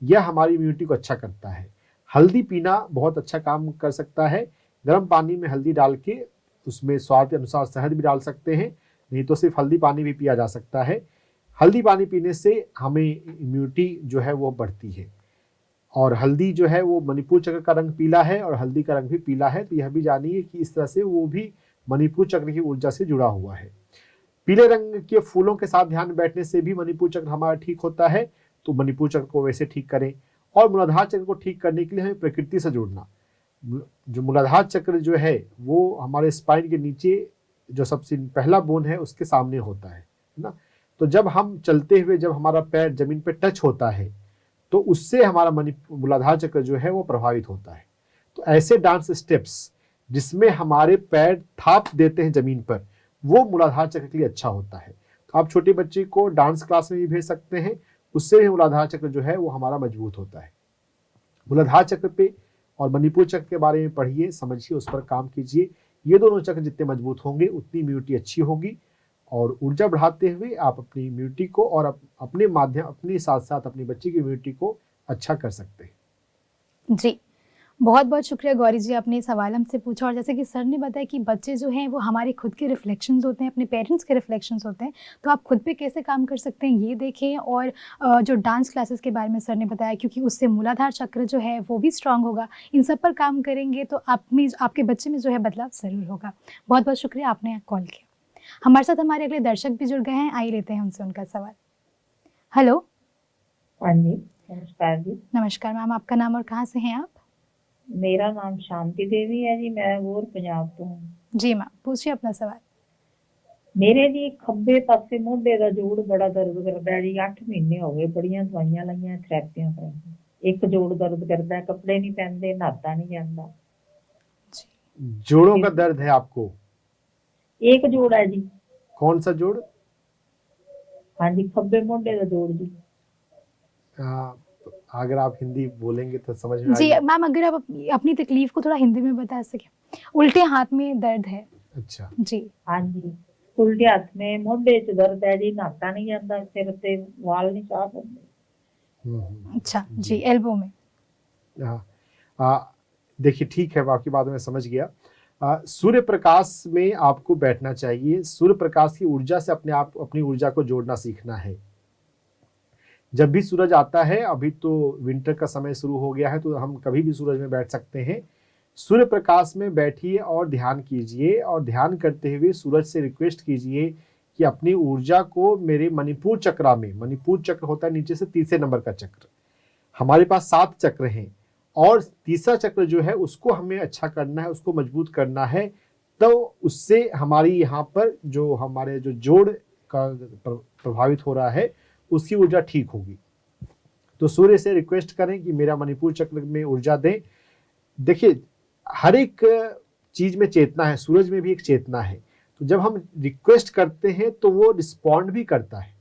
यह हमारी इम्यूनिटी को अच्छा करता है। हल्दी पीना बहुत अच्छा काम कर सकता है। गर्म पानी में हल्दी डाल के उसमें स्वाद के अनुसार शहद भी डाल सकते हैं, नहीं तो सिर्फ हल्दी पानी भी पिया जा सकता है। हल्दी पानी पीने से हमें इम्यूनिटी जो है वो बढ़ती है। और हल्दी जो है वो मणिपुर चक्र का रंग पीला है और हल्दी का रंग भी पीला है, तो यह भी जानिए कि इस तरह से वो भी मणिपुर चक्र की ऊर्जा से जुड़ा हुआ है। पीले रंग के फूलों के साथ ध्यान बैठने से भी मणिपुर चक्र हमारा ठीक होता है, तो मणिपुर चक्र को वैसे ठीक करें। और मूलाधार चक्र को ठीक करने के लिए हमें प्रकृति से जुड़ना। जो मूलाधार चक्र जो है वो हमारे स्पाइन के नीचे जो सबसे पहला बोन है उसके सामने होता है ना। तो जब हम चलते हुए जब हमारा पैर जमीन पे टच होता है तो उससे हमारा मूलाधार चक्र जो है वो प्रभावित होता है। तो ऐसे डांस स्टेप्स जिसमें हमारे पैर थाप देते हैं जमीन पर, वो मूलाधार चक्र के लिए अच्छा होता है। तो आप छोटे बच्चे को डांस क्लास में भी भेज सकते हैं, उससे भी मूलाधार चक्र जो है वो हमारा मजबूत होता है। मूलाधार चक्र पे और मणिपुर चक्र के बारे में पढ़िए, समझिए, उस पर काम कीजिए। ये दोनों चक्र जितने मजबूत होंगे उतनी इम्यूनिटी अच्छी होगी और ऊर्जा बढ़ाते हुए आप अपनी इम्यूनिटी को और अपने साथ साथ अपने बच्चे की इम्यूनिटी को अच्छा कर सकते हैं। जी, बहुत बहुत शुक्रिया गौरी जी, आपने सवाल हमसे पूछा। और जैसे कि सर ने बताया कि बच्चे जो हैं वो हमारे खुद के रिफ्लेक्शंस होते हैं, अपने पेरेंट्स के रिफ्लेक्शंस होते हैं, तो आप खुद पे कैसे काम कर सकते हैं ये देखें। और जो डांस क्लासेस के बारे में सर ने बताया, क्योंकि उससे मूलाधार चक्र जो है वो भी स्ट्रांग होगा, इन सब पर काम करेंगे तो आपके बच्चे में जो है बदलाव ज़रूर होगा। बहुत बहुत शुक्रिया, आपने कॉल किया। हमारे साथ हमारे अगले दर्शक भी जुड़ गए हैं, आइए लेते हैं उनसे उनका सवाल। हेलो। हाँ जी, नमस्कार जी। नमस्कार मैम, आपका नाम और कहाँ से हैं आप? मेरा नाम शांति देवी है जी, मैं वो पंजाब तो हूँ जी मैम, पूछिए अपना सवाल। मेरे जी खब्बे पासे मोढे दा जोड़ बड़ा दर्द करता है जी। 8 महीने हो गए, बड़ियां दवाइयां लाइयां, थेरेपियां कराई, एक जोड़ दर्द करता है, कपड़े नहीं पहनते, नहाता नहीं जाता। जोड़ों का दर्द है आपको? एक जोड़ है जी। कौन सा जोड़? हाँ जी, खब्बे मोढे दा जोड़ जी। अगर आप हिंदी बोलेंगे तो समझ में जी आएगी। मैम, अगर आप अपनी तकलीफ को थोड़ा हिंदी में बता सके। उल्टे हाथ में दर्द है। अच्छा जी। हाँ जी, उल्टे हाथ में मोढे च दर्द है जी, नहाता नहीं जाता, सिर ते वाल नहीं साफ होते। अच्छा जी, एल्बो में। हाँ, देखिए ठीक है, आपकी बात मैं समझ गया। सूर्य प्रकाश में आपको बैठना चाहिए। सूर्य प्रकाश की ऊर्जा से अपनी ऊर्जा को जोड़ना सीखना है। जब भी सूरज आता है, अभी तो विंटर का समय शुरू हो गया है तो हम कभी भी सूरज में बैठ सकते हैं। सूर्य प्रकाश में बैठिए और ध्यान कीजिए और ध्यान करते हुए सूरज से रिक्वेस्ट कीजिए कि अपनी ऊर्जा को मेरे मणिपुर चक्र में, मणिपुर चक्र होता है नीचे से तीसरे नंबर का चक्र, हमारे पास 7 चक्र हैं और तीसरा चक्र जो है उसको हमें अच्छा करना है, उसको मजबूत करना है। तो उससे हमारी यहाँ पर जो हमारे जो जोड़ का प्रभावित हो रहा है उसकी ऊर्जा ठीक होगी। तो सूर्य से रिक्वेस्ट करें कि मेरा मणिपुर चक्र में ऊर्जा दें। देखिए, हर एक चीज में चेतना है, सूरज में भी एक चेतना है। तो जब हम रिक्वेस्ट करते हैं तो वो रिस्पॉन्ड भी करता है।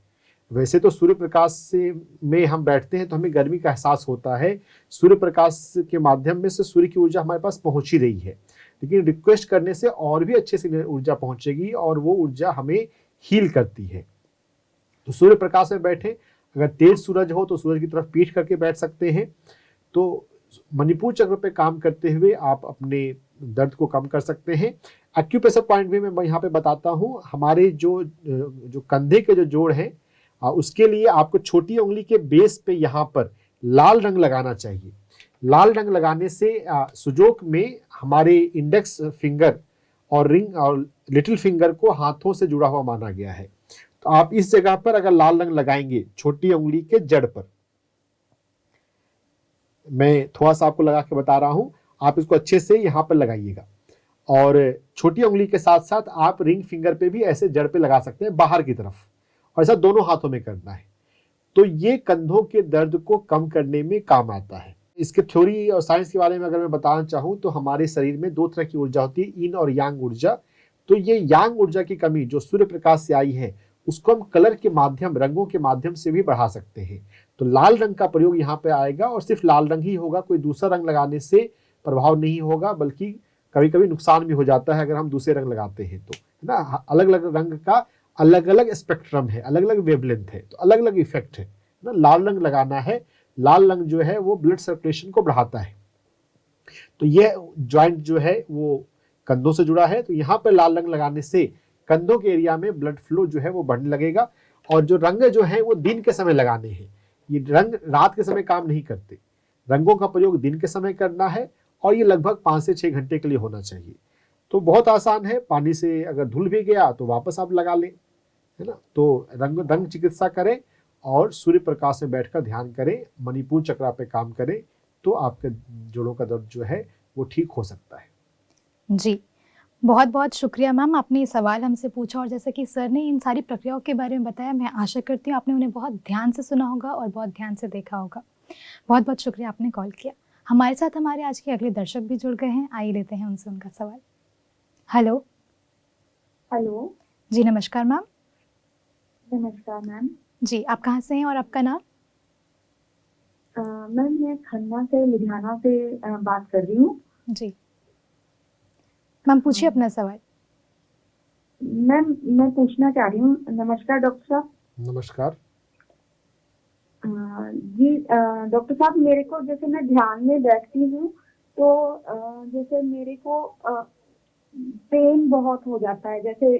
वैसे तो सूर्य प्रकाश से में हम बैठते हैं तो हमें गर्मी का एहसास होता है, सूर्य प्रकाश के माध्यम में से सूर्य की ऊर्जा हमारे पास पहुंच ही रही है, लेकिन रिक्वेस्ट करने से और भी अच्छे से ऊर्जा पहुंचेगी और वो ऊर्जा हमें हील करती है। तो सूर्य प्रकाश में बैठे, अगर तेज सूरज हो तो सूरज की तरफ पीठ करके बैठ सकते हैं। तो मणिपुर चक्र पे काम करते हुए आप अपने दर्द को कम कर सकते हैं। एक्यूप्रेशर पॉइंट भी मैं यहाँ पे बताता हूँ। हमारे जो कंधे के जो जोड़ हैं उसके लिए आपको छोटी उंगली के बेस पे यहाँ पर लाल रंग लगाना चाहिए। लाल रंग लगाने से सुजोक में हमारे इंडेक्स फिंगर और रिंग और लिटिल फिंगर को हाथों से जुड़ा हुआ माना गया है। तो आप इस जगह पर अगर लाल रंग लगाएंगे छोटी उंगली के जड़ पर, मैं थोड़ा सा आपको लगा के बता रहा हूं, आप इसको अच्छे से यहां पर लगाइएगा और छोटी उंगली के साथ साथ आप रिंग फिंगर पे भी ऐसे जड़ पे लगा सकते हैं बाहर की तरफ, और ऐसा दोनों हाथों में करना है। तो ये कंधों के दर्द को कम करने में काम आता है। इसके थ्योरी और साइंस के बारे में अगर मैं बताना चाहूँ तो हमारे शरीर में 2 तरह की ऊर्जा होती है, इन और यांग ऊर्जा। तो ये यांग ऊर्जा की कमी जो सूर्य प्रकाश से आई है उसको हम कलर के माध्यम, रंगों के माध्यम से भी बढ़ा सकते हैं। तो लाल रंग का प्रयोग यहाँ पे आएगा और सिर्फ लाल रंग ही होगा, कोई दूसरा रंग लगाने से प्रभाव नहीं होगा, बल्कि कभी कभी नुकसान भी हो जाता है अगर हम दूसरे रंग लगाते हैं तो, है ना। अलग अलग रंग का अलग अलग स्पेक्ट्रम है, अलग अलग वेवलेंथ है, तो अलग अलग इफेक्ट है ना। लाल रंग लगाना है, लाल रंग जो है वो ब्लड सर्कुलेशन को बढ़ाता है। तो ये जॉइंट जो है वो कंधों से जुड़ा है, तो यहाँ पे लाल रंग लगाने से कंधों के एरिया में ब्लड फ्लो जो है वो बढ़ने लगेगा। और जो रंग जो है वो दिन के समय लगाने हैं, ये रंग रात के समय काम नहीं करते। रंगों का प्रयोग दिन के समय करना है और ये लगभग 5 से 6 घंटे के लिए होना चाहिए। तो बहुत आसान है, पानी से अगर धुल भी गया तो वापस आप लगा लें, है ना। तो रंग चिकित्सा करें और सूर्य प्रकाश में बैठकर ध्यान करें, मणिपुर चक्रा पे काम करें, तो आपके जोड़ों का दर्द जो है वो ठीक हो सकता है। जी, बहुत बहुत शुक्रिया मैम, आपने ये सवाल हमसे पूछा और जैसे कि सर ने इन सारी प्रक्रियाओं के बारे में बताया, मैं आशा करती हूँ आपने उन्हें बहुत ध्यान से सुना होगा और बहुत ध्यान से देखा होगा। बहुत बहुत शुक्रिया आपने कॉल किया। हमारे साथ हमारे आज के अगले दर्शक भी जुड़ गए हैं, आइए लेते हैं उनसे उनका सवाल। हेलो। हेलो। जी नमस्कार मैम। नमस्कार मैम। जी, आप कहाँ से हैं और आपका नाम? मैम मैं खन्ना से, लुधियाना से बात कर रही हूँ। जी मैम, पूछिए अपना सवाल। मैम मैं पूछना चाह रही हूँ। नमस्कार डॉक्टर साहब। नमस्कार। जी डॉक्टर साहब, मेरे को जैसे मैं ध्यान में बैठती हूँ तो जैसे मेरे को पेन बहुत हो जाता है, जैसे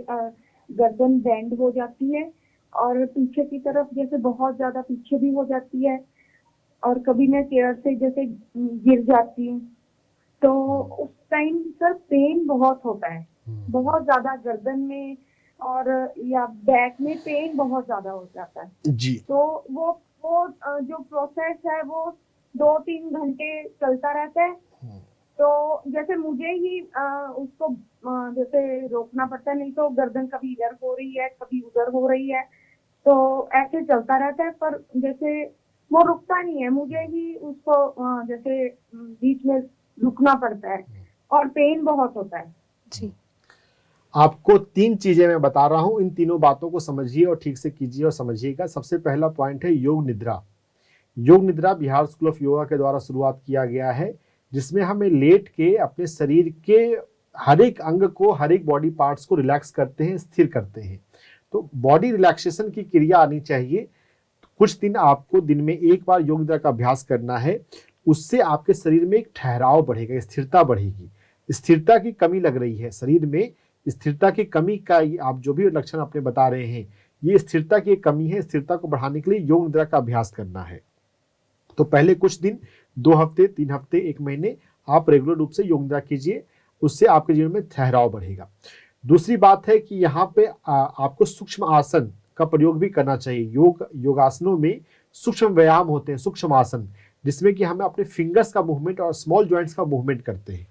गर्दन बेंड हो जाती है और पीछे की तरफ जैसे बहुत ज्यादा पीछे भी हो जाती है, और कभी मैं चेयर से जैसे गिर जाती हूँ तो उस टाइम सर पेन बहुत होता है, बहुत ज्यादा गर्दन में और या बैक में पेन बहुत ज्यादा हो जाता है जी। तो वो जो प्रोसेस है वो 2-3 घंटे चलता रहता है। तो जैसे मुझे ही उसको जैसे रोकना पड़ता है, नहीं तो गर्दन कभी इधर हो रही है कभी उधर हो रही है, तो ऐसे चलता रहता है, पर जैसे वो रुकता नहीं है, मुझे ही उसको जैसे बीच में रुकना पड़ता है और पेन बहुत होता है। जी, आपको 3 चीजें मैं बता रहा हूं, इन तीनों बातों को समझिए और ठीक से कीजिए और समझिएगा। सबसे पहला पॉइंट है योग निद्रा। योग निद्रा बिहार स्कूल ऑफ योगा के द्वारा शुरुआत किया गया है, जिसमें हमें लेट के अपने शरीर के हर एक अंग को, हर एक बॉडी पार्ट्स को रिलैक्स करते हैं, स्थिर करते हैं। तो बॉडी रिलैक्सेशन की क्रिया आनी चाहिए। कुछ दिन आपको दिन में एक बार योग निद्रा का अभ्यास करना है, उससे आपके शरीर में एक ठहराव बढ़ेगा, स्थिरता बढ़ेगी। स्थिरता की कमी लग रही है शरीर में, स्थिरता की कमी का आप जो भी लक्षण अपने बता रहे हैं, ये स्थिरता की एक कमी है। स्थिरता को बढ़ाने के लिए योग निद्रा का अभ्यास करना है। तो पहले कुछ दिन, 2 हफ्ते, 3 हफ्ते, 1 महीने आप रेगुलर रूप से योग निद्रा कीजिए, उससे आपके जीवन में ठहराव बढ़ेगा। दूसरी बात है कि यहाँ पे आपको सूक्ष्म आसन का प्रयोग भी करना चाहिए। योगासनों में सूक्ष्म व्यायाम होते हैं, सूक्ष्म आसन, जिसमें कि हमें अपने फिंगर्स का मूवमेंट और स्मॉल जॉइंट्स का मूवमेंट करते हैं।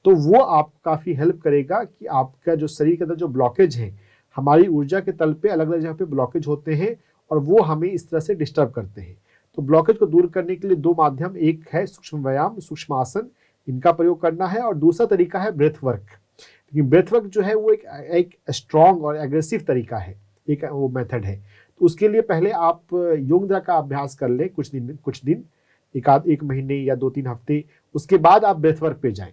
तो वो आपको काफ़ी हेल्प करेगा कि आपका जो शरीर के अंदर जो ब्लॉकेज है, हमारी ऊर्जा के तल पे अलग अलग जगह पे ब्लॉकेज होते हैं और वो हमें इस तरह से डिस्टर्ब करते हैं। तो ब्लॉकेज को दूर करने के लिए 2 माध्यम, एक है सूक्ष्म व्यायाम, सूक्ष्म आसन, इनका प्रयोग करना है, और दूसरा तरीका है ब्रेथ वर्क। लेकिन ब्रेथ वर्क जो है वो एक स्ट्रॉन्ग और एग्रेसिव तरीका है, एक वो मेथड है। तो उसके लिए पहले आप योग निद्रा का अभ्यास कर लें कुछ दिन, 1 महीने या 2-3 हफ्ते, उसके बाद आप ब्रेथ वर्क पे जाएं।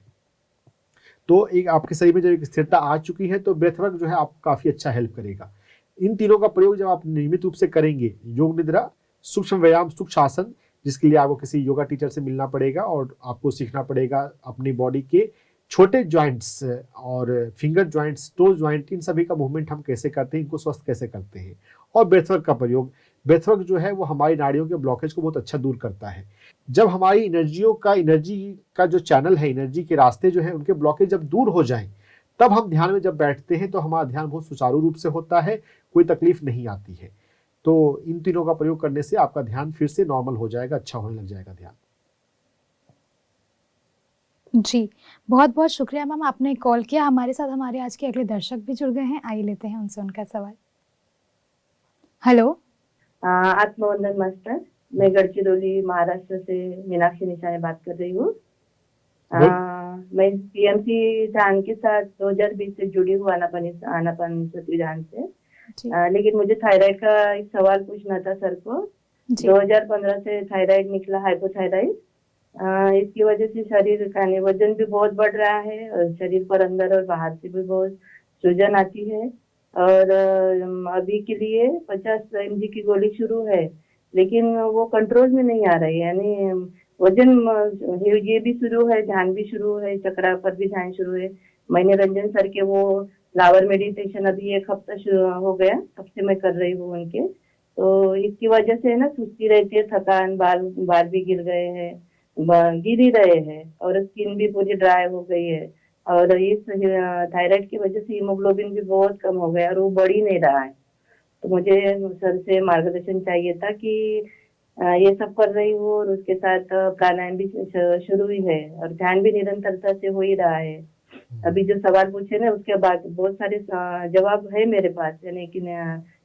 तो एक आपके शरीर में जब एक स्थिरता आ चुकी है तो ब्रेथ वर्क जो है आपको काफ़ी अच्छा हेल्प करेगा। इन तीनों का प्रयोग जब आप नियमित रूप से करेंगे, योग निद्रा, सूक्ष्म व्यायाम, सूक्ष्म आसन, जिसके लिए आपको किसी योगा टीचर से मिलना पड़ेगा और आपको सीखना पड़ेगा अपनी बॉडी के छोटे जॉइंट्स और फिंगर जॉइंट्स, टो जॉइंट, इन सभी का मूवमेंट हम कैसे करते हैं, इनको स्वस्थ कैसे करते हैं। और ब्रेथवर्क का प्रयोग, ब्रेथवर्क जो है वो हमारी नाड़ियों के ब्लॉकेज को बहुत अच्छा दूर करता है। जब हमारी एनर्जी का जो चैनल है, एनर्जी के रास्ते जो है, उनके ब्लॉकेज जब दूर हो जाएं, तब हम ध्यान में जब बैठते हैं तो हमारा ध्यान बहुत सुचारू रूप से होता है, कोई तकलीफ नहीं आती है। तो इन तीनों का प्रयोग करने से आपका ध्यान फिर से नॉर्मल हो जाएगा, अच्छा होने लग जाएगा ध्यान। जी, बहुत बहुत शुक्रिया मैम, आपने कॉल किया। हमारे साथ हमारे आज के अगले दर्शक भी जुड़ गए हैं, आइए लेते हैं उनसे उनका सवाल। हेलो। आत्मवंदन मास्टर, मैं गढ़चिरौली महाराष्ट्र से मीनाक्षी निशाने बात कर रही हूँ। मैं पीएमसी ध्यान के साथ 2020 से जुड़ी हूँ, आनापान सती ध्यान से। जी लेकिन मुझे थायराइड का एक सवाल पूछना था सर को। जी 2015 से थायराइड निकला, हाइपोथायराइड। इसकी वजह से शरीर का वजन भी बहुत बढ़ रहा है और शरीर पर अंदर और बाहर से भी बहुत सूजन आती है। और अभी के लिए 50 mg की गोली शुरू है, लेकिन वो कंट्रोल में नहीं आ रही है। यानी वजन ये भी शुरू है, ध्यान भी शुरू है, चक्रा पर भी ध्यान शुरू है। मैंने रंजन सर के वो फ्लावर मेडिटेशन अभी 1 हफ्ता शुरू हो गया, तब से मैं कर रही हूँ उनके। तो इसकी वजह से ना सुस्ती रहती है, थकान, बाल भी गिर गए हैं, गिर ही रहे हैं, और स्किन भी पूरी ड्राई हो गई है। और इस थायराइड की वजह से हीमोग्लोबिन भी बहुत कम हो गया और वो बढ़ ही नहीं रहा है। तो मुझे सर से मार्गदर्शन चाहिए था कि ये सब कर रही हूँ और उसके साथ प्राणायाम भी शुरू ही है और ध्यान भी निरंतरता से हो ही रहा है। अभी जो सवाल पूछे ना उसके बाद बहुत सारे जवाब है मेरे पास, यानी कि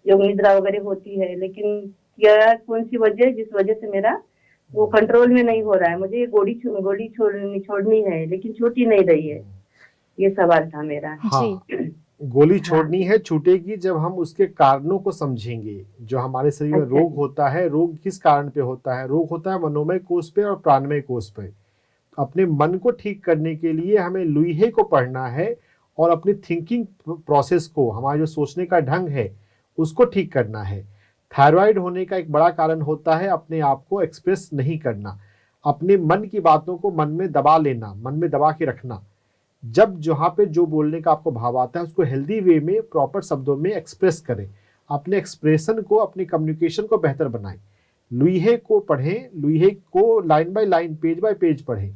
योग निद्रा वगैरह होती है, लेकिन क्या कौन सी वजह जिस वजह से मेरा वो कंट्रोल में नहीं हो रहा है। मुझे ये गोली छोड़नी है, लेकिन छूट ही नहीं रही है। ये सवाल था मेरा। हाँ, गोली छोड़नी है, छूटेगी जब हम उसके कारणों को समझेंगे। जो हमारे शरीर में अच्छा। रोग होता है, रोग किस कारण पे होता है? रोग होता है मनोमय कोष पे और प्राणमय कोष पे। अपने मन को ठीक करने के लिए हमें लुईहे को पढ़ना है और अपनी थिंकिंग प्रोसेस को, हमारा जो सोचने का ढंग है उसको ठीक करना है। थायराइड होने का एक बड़ा कारण होता है अपने आप को एक्सप्रेस नहीं करना, अपने मन की बातों को मन में दबा लेना, मन में दबा के रखना। जब जहाँ पे जो बोलने का आपको भाव आता है उसको हेल्दी वे में, प्रॉपर शब्दों में एक्सप्रेस करें। अपने एक्सप्रेशन को, अपने कम्युनिकेशन को बेहतर बनाएं। लुईहे को पढ़ें, लुईहे को line by line, page bye page पढ़ें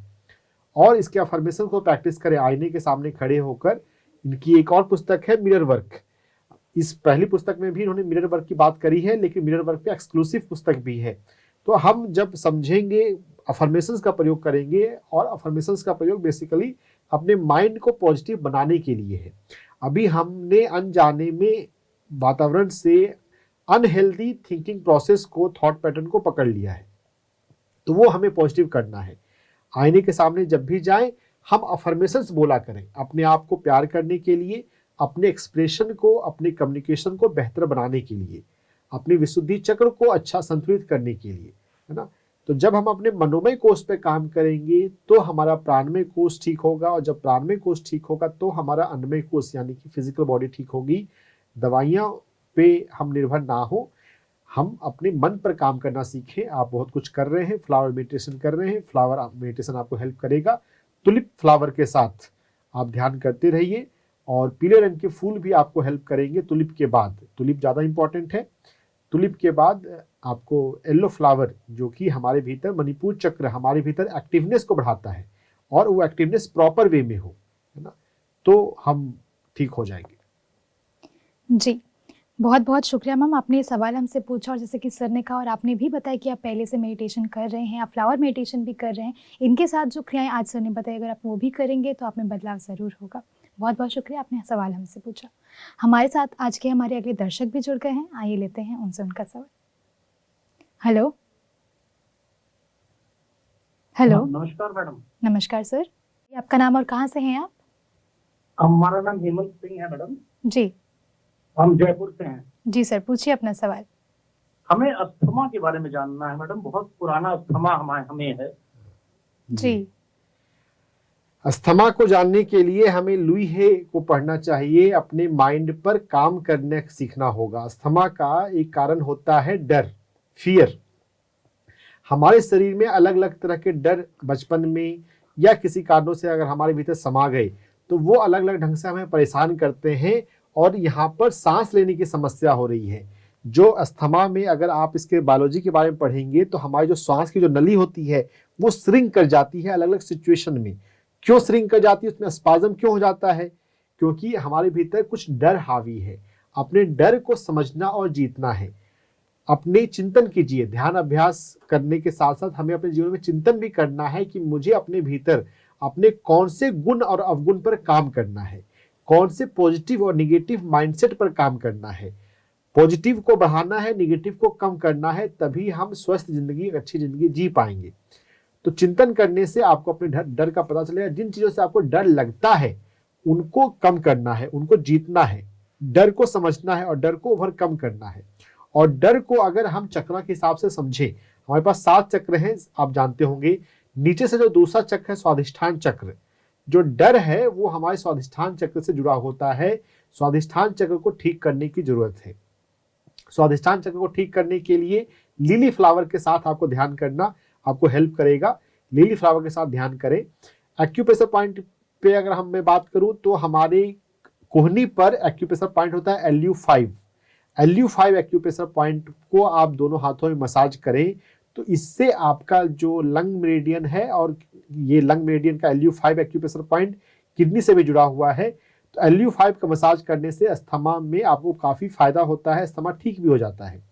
और इसके अफर्मेशन को प्रैक्टिस करें आईने के सामने खड़े होकर। इनकी एक और पुस्तक है मिरर वर्क। इस पहली पुस्तक में भी इन्होंने मिरर वर्क की बात करी है, लेकिन मिरर वर्क पे एक्सक्लूसिव पुस्तक भी है। तो हम जब समझेंगे, अफर्मेशंस का प्रयोग करेंगे, और अफर्मेशंस का प्रयोग बेसिकली अपने माइंड को पॉजिटिव बनाने के लिए है। अभी हमने अनजाने में वातावरण से अनहेल्दी थिंकिंग प्रोसेस को, थॉट पैटर्न को पकड़ लिया है, तो वो हमें पॉजिटिव करना है। आईने के सामने जब भी जाएं हम अफर्मेशंस बोला करें अपने आप को प्यार करने के लिए, अपने एक्सप्रेशन को, अपने कम्युनिकेशन को बेहतर बनाने के लिए, अपने विशुद्धि चक्र को अच्छा संतुलित करने के लिए, है ना। तो जब हम अपने मनोमय कोष पे काम करेंगे तो हमारा प्राणमय कोष ठीक होगा, और जब प्राणमय कोष ठीक होगा तो हमारा अन्नमय कोष यानी कि फिजिकल बॉडी ठीक होगी। दवाइयाँ पे हम निर्भर ना हो, हम अपने मन पर काम करना सीखें। आप बहुत कुछ कर रहे हैं, फ्लावर मेडिटेशन कर रहे हैं, फ्लावर मेडिटेशन आपको हेल्प करेगा। टुलिप फ्लावर के साथ आप ध्यान करते रहिए, और पीले रंग के फूल भी आपको हेल्प करेंगे। टुलिप के बाद, टुलिप ज़्यादा इंपॉर्टेंट है, टुलिप के बाद आपको येलो फ्लावर, जो कि हमारे भीतर मणिपुर चक्र, हमारे भीतर एक्टिवनेस को बढ़ाता है, और वो एक्टिवनेस प्रॉपर वे में हो, है ना, तो हम ठीक हो जाएंगे। जी, बहुत बहुत शुक्रिया मैम, आपने ये सवाल हमसे पूछा और जैसे कि सर ने कहा और आपने भी बताया कि आप पहले से मेडिटेशन कर रहे हैं, आप फ्लावर मेडिटेशन भी कर रहे हैं। इनके साथ जो क्रियाएं आज सर ने बताई, अगर आप वो भी करेंगे तो आप में बदलाव ज़रूर होगा। बहुत बहुत शुक्रिया, आपने सवाल हमसे पूछा। हमारे साथ आज के हमारे अगले दर्शक भी जुड़ गए हैं, आइए लेते हैं उनसे उनका सवाल। Hello hello. नमस्कार मैडम। नमस्कार सर, आपका नाम और कहाँ से हैं आप? हमारा नाम हेमंत सिंह है मैडम। जी हम जयपुर से हैं। जी सर, पूछिए अपना सवाल। हमें अस्थमा के बारे में जानना है मैडम, बहुत पुराना अस्थमा हमें है। जी, अस्थमा को जानने के लिए हमें लुईहे को पढ़ना चाहिए, अपने माइंड पर काम करने सीखना होगा। अस्थमा का एक कारण होता है डर, फियर। हमारे शरीर में अलग अलग तरह के डर बचपन में या किसी कारणों से अगर हमारे भीतर समा गए तो वो अलग अलग ढंग से हमें परेशान करते हैं, और यहाँ पर सांस लेने की समस्या हो रही है। जो अस्थमा में, अगर आप इसके बायोलॉजी के बारे में पढ़ेंगे तो हमारी जो सांस की जो नली होती है वो श्रिंक कर जाती है अलग अलग सिचुएशन में। क्यों श्रिंक कर जाती है, उसमें स्पाज्म क्यों हो जाता है? क्योंकि हमारे भीतर कुछ डर हावी है। अपने डर को समझना और जीतना है। अपने चिंतन कीजिए, ध्यान अभ्यास करने के साथ साथ हमें अपने जीवन में चिंतन भी करना है कि मुझे अपने भीतर अपने कौन से गुण और अवगुण पर काम करना है, कौन से पॉजिटिव और निगेटिव माइंडसेट पर काम करना है। पॉजिटिव को बढ़ाना है, निगेटिव को कम करना है, तभी हम स्वस्थ जिंदगी, अच्छी जिंदगी जी पाएंगे। तो चिंतन करने से आपको अपने डर का पता चलेगा। जिन चीजों से आपको डर लगता है उनको कम करना है, उनको जीतना है। डर को समझना है और डर को ओवरकम करना है। और डर को अगर हम चक्र के हिसाब से समझें, हमारे पास 7 चक्र हैं, आप जानते होंगे। नीचे से जो दूसरा चक्र है स्वाधिष्ठान चक्र, जो डर है वो हमारे स्वाधिष्ठान चक्र से जुड़ा होता है। स्वाधिष्ठान चक्र को ठीक करने की जरूरत है। स्वाधिष्ठान चक्र को ठीक करने के लिए लिली फ्लावर के साथ आपको ध्यान करना आपको हेल्प करेगा। लिली फ्लावर के साथ ध्यान करें। एक्यूप्रेशर पॉइंट पे अगर हम मैं बात करूं तो हमारे कोहनी पर एक्यूप्रेशर पॉइंट होता है LU5। LU5 एक्यूप्रेशर पॉइंट को आप दोनों हाथों में मसाज करें तो इससे आपका जो लंग मेरिडियन है, और ये लंग मेरिडियन का LU5 एक्यूप्रेशर पॉइंट किडनी से भी जुड़ा हुआ है, तो LU5 का मसाज करने से अस्थमा में आपको काफ़ी फायदा होता है, अस्थमा ठीक भी हो जाता है।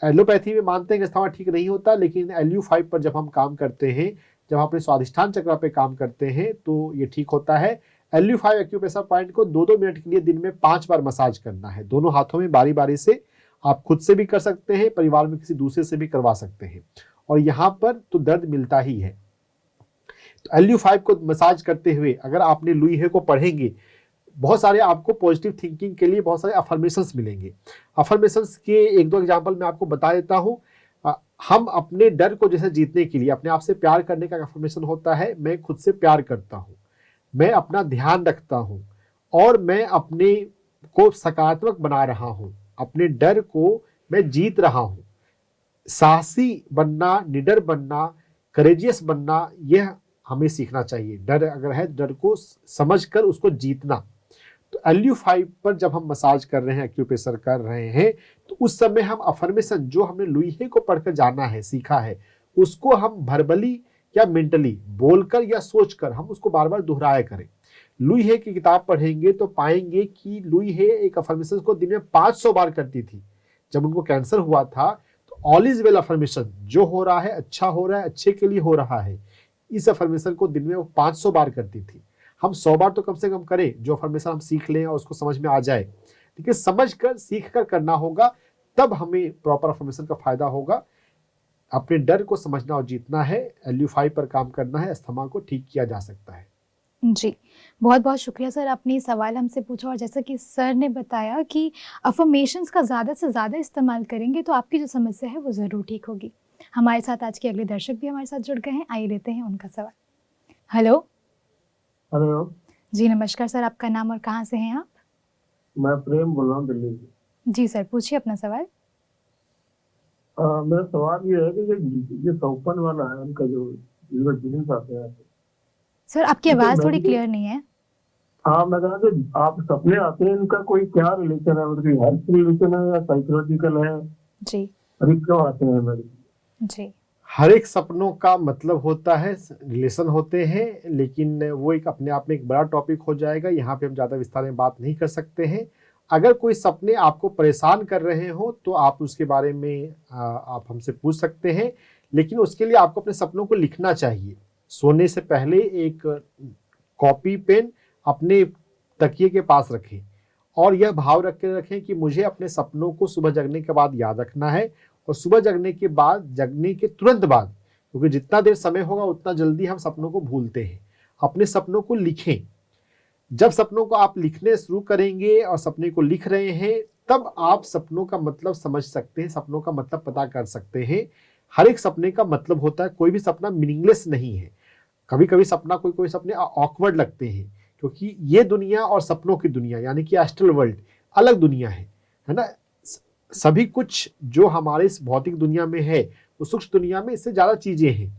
एलोपैथी में मानते हैं कि अस्थमा ठीक नहीं होता, लेकिन LU5 पर जब हम काम करते हैं, जब हम अपने स्वाधिष्ठान चक्र पे काम करते हैं तो ये ठीक होता है। LU5 एक्यूप्रेशर पॉइंट को 2-2 मिनट के लिए दिन में 5 बार मसाज करना है, दोनों हाथों में बारी बारी से। आप खुद से भी कर सकते हैं, परिवार में किसी दूसरे से भी करवा सकते हैं, और यहाँ पर तो दर्द मिलता ही है। तो LU5 को मसाज करते हुए अगर आपने लुई हे को पढ़ेंगे, बहुत सारे आपको पॉजिटिव थिंकिंग के लिए बहुत सारे अफर्मेशंस मिलेंगे। अफर्मेशंस के 1-2 एग्जाम्पल मैं आपको बता देता हूँ। हम अपने डर को जैसे जीतने के लिए अपने आप से प्यार करने का अफर्मेशन होता है, मैं खुद से प्यार करता हूँ, मैं अपना ध्यान रखता हूँ, और मैं अपने को सकारात्मक बना रहा हूँ, अपने डर को मैं जीत रहा हूँ। साहसी बनना, निडर बनना, करेजियस बनना, यह हमें सीखना चाहिए। डर अगर है, डर को समझकर उसको जीतना। तो LU5 पर जब हम मसाज कर रहे हैं, एक्यूप्रेशर कर रहे हैं, तो उस समय हम अफर्मेशन जो हमने लुई हे को पढ़कर जाना है, सीखा है, उसको हम वर्बली या मेंटली बोलकर या सोचकर हम उसको बार बार दोहराया करें। लुई हे की किताब पढ़ेंगे तो पाएंगे कि लुई हे एक अफर्मेशन को दिन में 500 बार करती थी। जब उनको कैंसर हुआ था तो ऑल इज वेल अफर्मेशन, जो हो रहा है अच्छा हो रहा है, अच्छे के लिए हो रहा है, इस अफर्मेशन को दिन में वो 500 बार करती थी। हम 100 बार तो कम से कम करें, जो अफर्मेशन हम सीख लें और उसको समझ में आ जाए। लेकिन समझ कर सीख कर करना होगा, तब हमें प्रॉपर अफर्मेशन का फायदा होगा। अपने डर को समझना और जीतना है, LU5 पर काम करना है, अस्थमा को ठीक किया जा सकता है। जी, बहुत बहुत शुक्रिया सर, आपने सवाल हमसे पूछा, और जैसा कि सर ने बताया कि अफर्मेशंस का ज़्यादा से ज़्यादा इस्तेमाल करेंगे तो आपकी जो समस्या है वो ज़रूर ठीक होगी। हमारे साथ आज के अगले दर्शक भी हमारे साथ जुड़ गए हैं, आइए लेते हैं उनका सवाल। हेलो। हेलो जी नमस्कार सर, आपका नाम और कहाँ से हैं आप? मैं प्रेम बोल रहा हूँ दिल्ली से। जी सर, पूछिए अपना सवाल। मेरा सवाल ये है कि ये सौपन वाला है, उनका जो जीन्स आते हैं। सर आपकी आवाज़ थोड़ी क्लियर नहीं है। हाँ, मैं कहा कि आप सपने आते हैं, इनका कोई क्या रिलेशन है, मतलब हेल्थ रिलेशन है या साइकोलॉजिकल है? जी अभी क्यों आते हैं मेरे? जी, हर एक सपनों का मतलब होता है, रिलेशन होते हैं, लेकिन वो एक अपने आप में एक बड़ा टॉपिक हो जाएगा, यहाँ पे हम ज़्यादा विस्तार में बात नहीं कर सकते हैं। अगर कोई सपने आपको परेशान कर रहे हो तो आप उसके बारे में आप हमसे पूछ सकते हैं, लेकिन उसके लिए आपको अपने सपनों को लिखना चाहिए। सोने से पहले एक कॉपी पेन अपने तकिए के पास रखें और यह भाव रख के रखें कि मुझे अपने सपनों को सुबह जगने के बाद याद रखना है, और सुबह जगने के बाद, जगने के तुरंत बाद, क्योंकि जितना देर समय होगा उतना जल्दी हम सपनों को भूलते हैं, अपने सपनों को लिखें। जब सपनों को आप लिखने शुरू करेंगे और सपने को लिख रहे हैं, तब आप सपनों का मतलब समझ सकते हैं, सपनों का मतलब पता कर सकते हैं। हर एक सपने का मतलब होता है, कोई भी सपना मीनिंगलेस नहीं है। कभी कभी सपना कोई सपने ऑकवर्ड लगते हैं, क्योंकि ये दुनिया और सपनों की दुनिया यानी कि एस्ट्रल वर्ल्ड अलग दुनिया है ना। सभी कुछ जो हमारे इस भौतिक दुनिया में है वो सूक्ष्म दुनिया में इससे ज़्यादा चीज़ें हैं।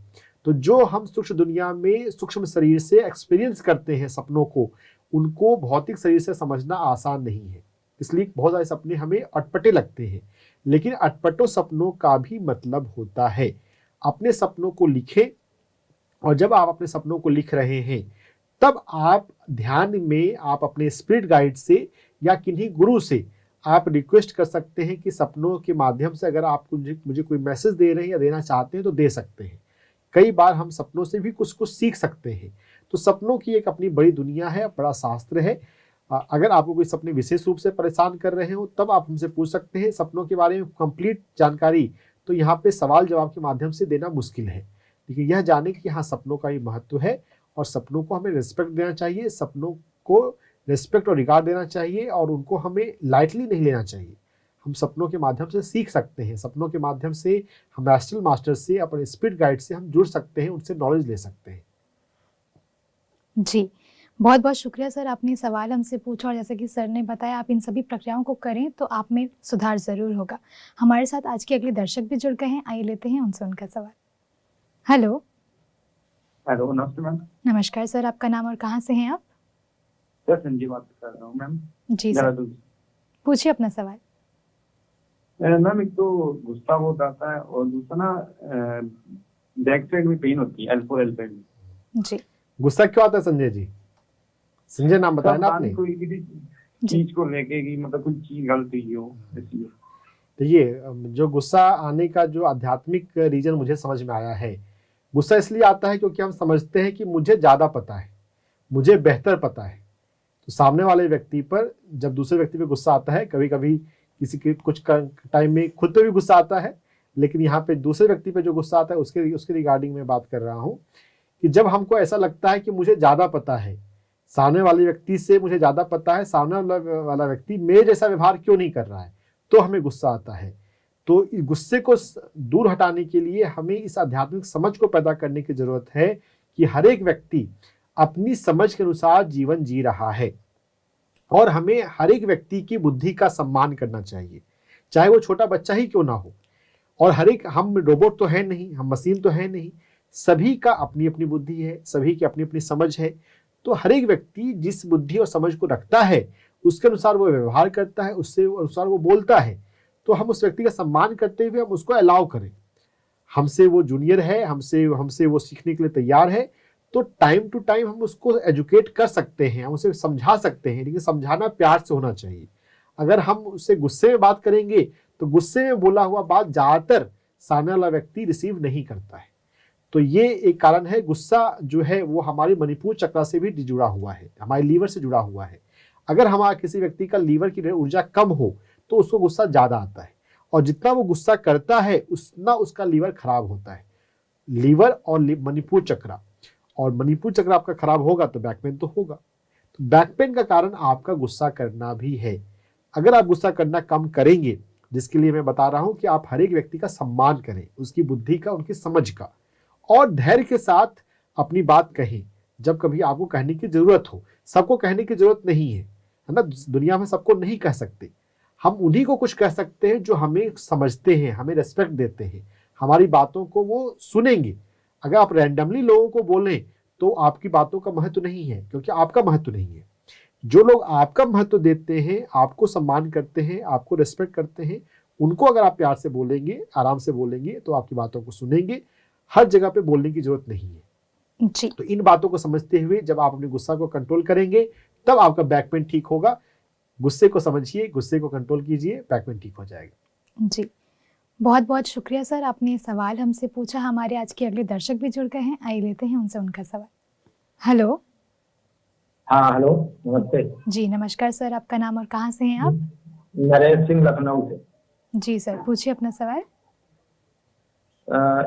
तो जो हम सूक्ष्म दुनिया में सूक्ष्म शरीर से एक्सपीरियंस करते हैं सपनों को, उनको भौतिक शरीर से समझना आसान नहीं है। इसलिए बहुत सारे सपने हमें अटपटे लगते हैं, लेकिन अटपटों सपनों का भी मतलब होता है। अपने सपनों को लिखें, और जब आप अपने सपनों को लिख रहे हैं तब आप ध्यान में आप अपने स्पिरिट गाइड से या किन्हीं गुरु से आप रिक्वेस्ट कर सकते हैं कि सपनों के माध्यम से अगर आप मुझे कोई मैसेज दे रहे हैं या देना चाहते हैं तो दे सकते हैं। कई बार हम सपनों से भी कुछ कुछ सीख सकते हैं। तो सपनों की एक अपनी बड़ी दुनिया है, बड़ा शास्त्र है। अगर आपको कोई सपने विशेष रूप से परेशान कर रहे हो तब आप हमसे पूछ सकते हैं। सपनों के बारे में कंप्लीट जानकारी तो यहाँ पे सवाल जवाब के माध्यम से देना मुश्किल है, लेकिन यह जाने कि हाँ सपनों का ही महत्व है और सपनों को हमें रिस्पेक्ट देना चाहिए, सपनों को रिस्पेक्ट और रिगार्ड देना चाहिए और उनको हमें लाइटली नहीं लेना चाहिए। हम सपनों के माध्यम से सीख सकते हैं, सपनों के माध्यम से हम एस्ट्रल मास्टर से, अपने स्पिरिट गाइड से हम जुड़ सकते हैं, उनसे नॉलेज ले सकते हैं। जी, बहुत बहुत शुक्रिया सर, आपने सवाल हमसे पूछा और जैसे कि सर ने बताया आप इन सभी प्रक्रियाओं को करें तो आप में सुधार ज़रूर होगा। हमारे साथ आज के अगले दर्शक भी जुड़ गए हैं, आइए लेते हैं उनसे उनका सवाल। हेलो। हेलो, नमस्ते मैम। नमस्कार सर, आपका नाम और कहाँ से हैं आप? सर संजीव बात कर रहा हूँ मैम। जी सर, पूछिए अपना सवाल। मैम एक तो गुस्सा बहुत आता है और दूसरा ना बैक साइड में पेन होती है, L4 L5 में। जी, गुस्सा क्यों आता है संजय जी? संजय नाम बताया ना आपने? कोई किसी चीज को लेके कि मतलब कुछ चीज गलत हुई हो इसलिए। तो ये जो गुस्सा आने का जो आध्यात्मिक रीजन मुझे समझ में आया है, गुस्सा इसलिए आता है क्योंकि हम समझते हैं कि मुझे ज़्यादा पता है, मुझे बेहतर पता है। तो सामने वाले व्यक्ति पर जब दूसरे व्यक्ति पे गुस्सा आता है, कभी कभी किसी के कुछ टाइम में खुद पे भी गुस्सा आता है, लेकिन यहाँ पे दूसरे व्यक्ति पे जो गुस्सा आता है उसके रिगार्डिंग में बात कर रहा हूँ कि जब हमको ऐसा लगता है कि मुझे ज़्यादा पता है, सामने वाले व्यक्ति से मुझे ज़्यादा पता है, सामने वाला व्यक्ति मेरे जैसा व्यवहार क्यों नहीं कर रहा है, तो हमें गुस्सा आता है। तो इस गुस्से को दूर हटाने के लिए हमें इस आध्यात्मिक समझ को पैदा करने की जरूरत है कि हर एक व्यक्ति अपनी समझ के अनुसार जीवन जी रहा है और हमें हर एक व्यक्ति की बुद्धि का सम्मान करना चाहिए, चाहे वो छोटा बच्चा ही क्यों ना हो। और हर एक, हम रोबोट तो है नहीं, हम मशीन तो है नहीं, सभी का अपनी अपनी बुद्धि है, सभी की अपनी अपनी समझ है। तो हर एक व्यक्ति जिस बुद्धि और समझ को रखता है उसके अनुसार वो व्यवहार करता है, उससे अनुसार वो बोलता है। तो हम उस व्यक्ति का सम्मान करते हुए हम उसको अलाउ करें। हमसे वो जूनियर है, हमसे वो सीखने के लिए तैयार है, तो टाइम टू टाइम हम उसको एजुकेट कर सकते हैं, हम उसे समझा सकते हैं, लेकिन समझाना प्यार से होना चाहिए। अगर हम उससे गुस्से में बात करेंगे तो गुस्से में बोला हुआ बात ज़्यादातर सामने वाला व्यक्ति रिसीव नहीं करता है। तो ये एक कारण है। गुस्सा जो है वो हमारी मणिपुर चक्र से भी जुड़ा हुआ है, हमारे लीवर से जुड़ा हुआ है। अगर हमारा किसी व्यक्ति का लीवर की ऊर्जा कम हो तो उसको गुस्सा ज़्यादा आता है, और जितना वो गुस्सा करता है उतना उसका लीवर खराब होता है। लीवर और मणिपुर चक्र, और मणिपुर चक्र आपका खराब होगा तो बैक पेन तो होगा। तो बैक पेन का कारण आपका गुस्सा करना भी है। अगर आप गुस्सा करना कम करेंगे, जिसके लिए मैं बता रहा हूं कि आप हर एक व्यक्ति का सम्मान करें, उसकी बुद्धि का, उनकी समझ का, और धैर्य के साथ अपनी बात कहें जब कभी आपको कहने की जरूरत हो। सबको कहने की जरूरत नहीं है ना, दुनिया में सबको नहीं कह सकते। हम उन्हीं को कुछ कह सकते हैं जो हमें समझते हैं, हमें रेस्पेक्ट देते हैं, हमारी बातों को वो सुनेंगे। अगर आप रैंडमली लोगों को बोलें तो आपकी बातों का महत्व नहीं है, क्योंकि आपका महत्व नहीं है। जो लोग आपका महत्व देते हैं, आपको सम्मान करते हैं, आपको रेस्पेक्ट करते हैं, उनको अगर आप प्यार से बोलेंगे, आराम से बोलेंगे, तो आपकी बातों को सुनेंगे। हर जगह पे बोलने की जरूरत नहीं है जी। तो इन बातों को समझते हुए जब आप अपने गुस्सा को कंट्रोल करेंगे तब आपका बैक पेन ठीक होगा। गुस्से को समझिए, गुस्से को कंट्रोल कीजिए, बैक पेन ठीक हो जाएगा। जी, बहुत बहुत शुक्रिया सर, आपने सवाल हमसे पूछा। हमारे आज के अगले दर्शक भी जुड़ गए हैं, आइए लेते हैं उनसे उनका सवाल। हेलो। हाँ हेलो, नमस्ते जी नमस्कार सर, आपका नाम और कहाँ से हैं आप? नरेश सिंह, लखनऊ से। जी सर, पूछिए अपना सवाल।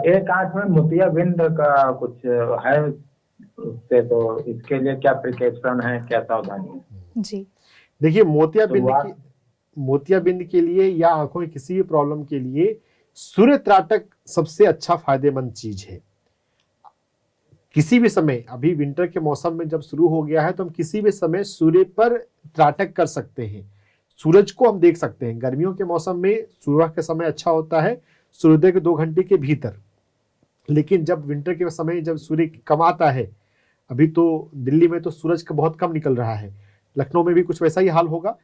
एक आंख में मोतियाबिंद का कुछ है उससे, तो इसके लिए क्या प्रिकॉशन है, क्या सावधानी है? जी देखिए, मोतियाबिंद के लिए या आंखों की किसी भी प्रॉब्लम के लिए सूर्य त्राटक सबसे अच्छा फायदेमंद चीज है। किसी भी समय, अभी विंटर के मौसम में जब शुरू हो गया है तो हम किसी भी समय सूर्य पर त्राटक कर सकते हैं, सूरज को हम देख सकते हैं। गर्मियों के मौसम में सुबह के समय अच्छा होता है, सूर्योदय के 2 घंटे के भीतर। लेकिन जब विंटर के समय जब सूर्य कम आता है, अभी तो दिल्ली में तो सूरज का बहुत कम निकल रहा है, लखनऊ में भी कुछ वैसा ही हाल होगा।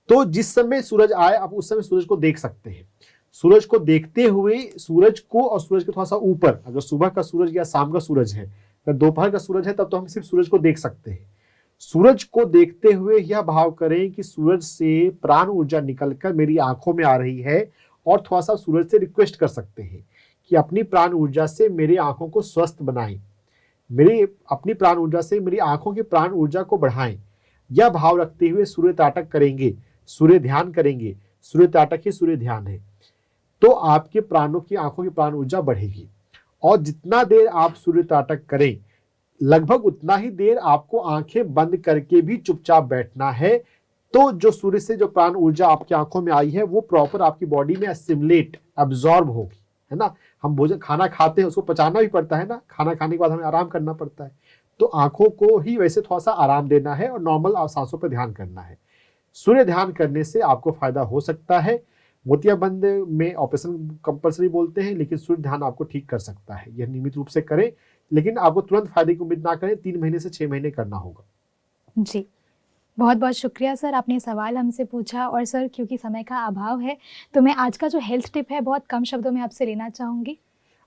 तो जिस समय सूरज आए आप उस समय सूरज को देख सकते हैं। सूरज को देखते हुए सूरज को और सूरज के थोड़ा सा ऊपर, अगर सुबह का सूरज या शाम का सूरज है, अगर दोपहर का सूरज है, तब तो हम सिर्फ सूरज को देख सकते हैं। सूरज को देखते हुए यह भाव करें कि सूरज से प्राण ऊर्जा निकलकर मेरी आंखों में आ रही है, और थोड़ा सा सूरज से रिक्वेस्ट कर सकते हैं कि अपनी प्राण ऊर्जा से मेरी आंखों को स्वस्थ बनाएं, अपनी प्राण ऊर्जा से मेरी आंखों की प्राण ऊर्जा को बढ़ाएं। यह भाव रखते हुए सूर्य त्राटक करेंगे, सूर्य ध्यान करेंगे। सूर्य त्राटक ही सूर्य ध्यान है। तो आपके प्राणों की, आंखों की प्राण ऊर्जा बढ़ेगी। और जितना देर आप सूर्य त्राटक करें, लगभग उतना ही देर आपको आंखें बंद करके भी चुपचाप बैठना है। तो जो सूर्य से जो प्राण ऊर्जा आपकी आंखों में आई है वो प्रॉपर आपकी बॉडी में असिमुलेट अब्जॉर्ब होगी, है ना। हम भोजन खाना खाते हैं, उसको पचाना भी पड़ता है ना, खाना खाने के बाद हमें आराम करना पड़ता है। तो आंखों को ही वैसे थोड़ा सा आराम देना है और नॉर्मल सांसों पर ध्यान करना है। सूर्य ध्यान करने से आपको फायदा हो सकता है। मोतियाबंद में ऑपरेशन कंपल्सरी बोलते हैं, लेकिन सूर्य ध्यान आपको ठीक कर सकता है। यह नियमित रूप से करें, लेकिन आपको तुरंत फायदे की उम्मीद ना करें, 3 महीने से 6 महीने करना होगा। जी, बहुत बहुत शुक्रिया सर, आपने सवाल हमसे पूछा। और सर, क्योंकि समय का अभाव है तो मैं आज का जो हेल्थ टिप है बहुत कम शब्दों में आपसे लेना चाहूँगी।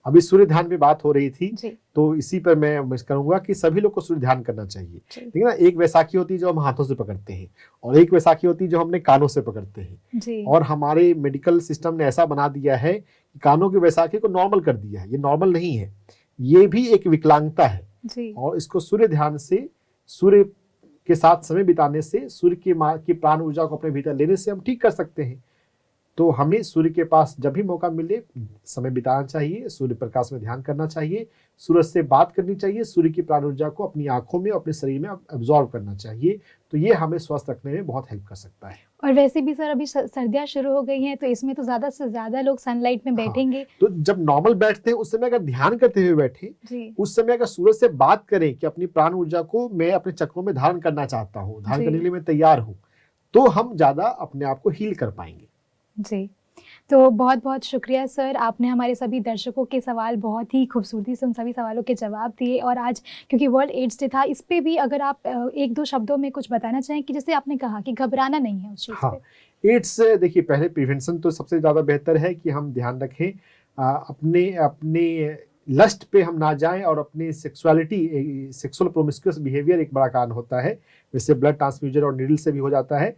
अभी सूर्य ध्यान पे बात हो रही थी जी। तो इसी पर मैं कहूँगा कि सभी लोग को सूर्य ध्यान करना चाहिए। ठीक है ना। एक वैसाखी होती है जो हम हाथों से पकड़ते हैं और एक वैसाखी होती है जो हमने कानों से पकड़ते हैं जी। और हमारे मेडिकल सिस्टम ने ऐसा बना दिया है कि कानों की वैसाखी को नॉर्मल कर दिया है। ये नॉर्मल नहीं है, ये भी एक विकलांगता है जी। और इसको सूर्य ध्यान से, सूर्य के साथ समय बिताने से, सूर्य की प्राण ऊर्जा को अपने भीतर लेने से हम ठीक कर सकते हैं। तो हमें सूर्य के पास जब भी मौका मिले समय बिताना चाहिए, सूर्य प्रकाश में ध्यान करना चाहिए, सूरज से बात करनी चाहिए, सूर्य की प्राण ऊर्जा को अपनी आंखों में, अपने शरीर में अब्जॉर्व करना चाहिए। तो ये हमें स्वस्थ रखने में बहुत हेल्प कर सकता है। और वैसे भी सर अभी सर्दियाँ शुरू हो गई हैं तो इसमें तो ज़्यादा से ज़्यादा लोग सनलाइट में बैठेंगे। तो जब नॉर्मल बैठते हैं उस समय अगर ध्यान करते हुए बैठे, उस समय अगर सूरज से बात करें कि अपनी प्राण ऊर्जा को मैं अपने चक्रों में धारण करना चाहता हूँ, धारण करने के लिए मैं तैयार हूँ, तो हम ज्यादा अपने आप को हील कर पाएंगे। जी, तो बहुत बहुत शुक्रिया सर, आपने हमारे सभी दर्शकों के सवाल बहुत ही खूबसूरती से उन सभी सवालों के जवाब दिए। और आज क्योंकि वर्ल्ड एड्स डे था, इस पे भी अगर आप 1-2 शब्दों में कुछ बताना चाहें कि जैसे आपने कहा कि घबराना नहीं है उस चीज़ पे। एड्स देखिए, पहले प्रिवेंशन तो सबसे ज़्यादा बेहतर है कि हम ध्यान रखें, अपने लस्ट पे हम ना जाएं और अपनी सेक्सुअलिटी, सेक्सुअल प्रोमिस्क्यूअस बिहेवियर एक बड़ा कारण होता है, वैसे ब्लड ट्रांसफ्यूजन और नीडल से भी हो जाता है।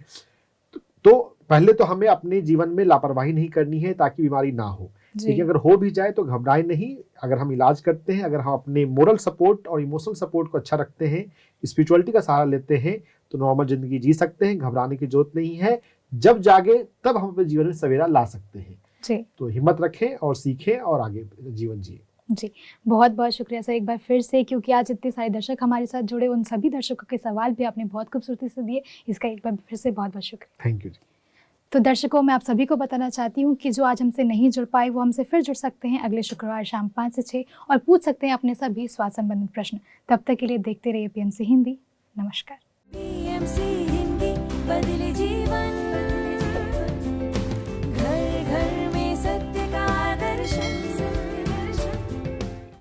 तो पहले तो हमें अपने जीवन में लापरवाही नहीं करनी है ताकि बीमारी ना हो। लेकिन अगर हो भी जाए तो घबराएं नहीं। अगर हम इलाज करते हैं, अगर हम अपने मोरल सपोर्ट और इमोशनल सपोर्ट को अच्छा रखते हैं, स्पिरिचुअलिटी का सहारा लेते हैं, तो नॉर्मल जिंदगी जी सकते हैं। घबराने की जरूरत नहीं है। जब जागे तब हम अपने जीवन में सवेरा ला सकते हैं। जी। तो हिम्मत रखें और सीखें और आगे जीवन जिए। जी, बहुत बहुत शुक्रिया सर एक बार फिर से, क्योंकि आज इतने सारे दर्शक हमारे साथ जुड़े, उन सभी दर्शकों के सवाल भी आपने बहुत खूबसूरती से दिए, इसका एक बार फिर से बहुत बहुत शुक्रिया। Thank you. तो दर्शकों, मैं आप सभी को बताना चाहती हूँ कि जो आज हमसे नहीं जुड़ पाए वो हमसे फिर जुड़ सकते हैं अगले शुक्रवार शाम 5 से 6 और पूछ सकते हैं अपने सभी स्वास्थ्य संबंधित प्रश्न। तब तक के लिए देखते रहिए PMC हिंदी। नमस्कार। PMC हिंदी, बदले जीवन।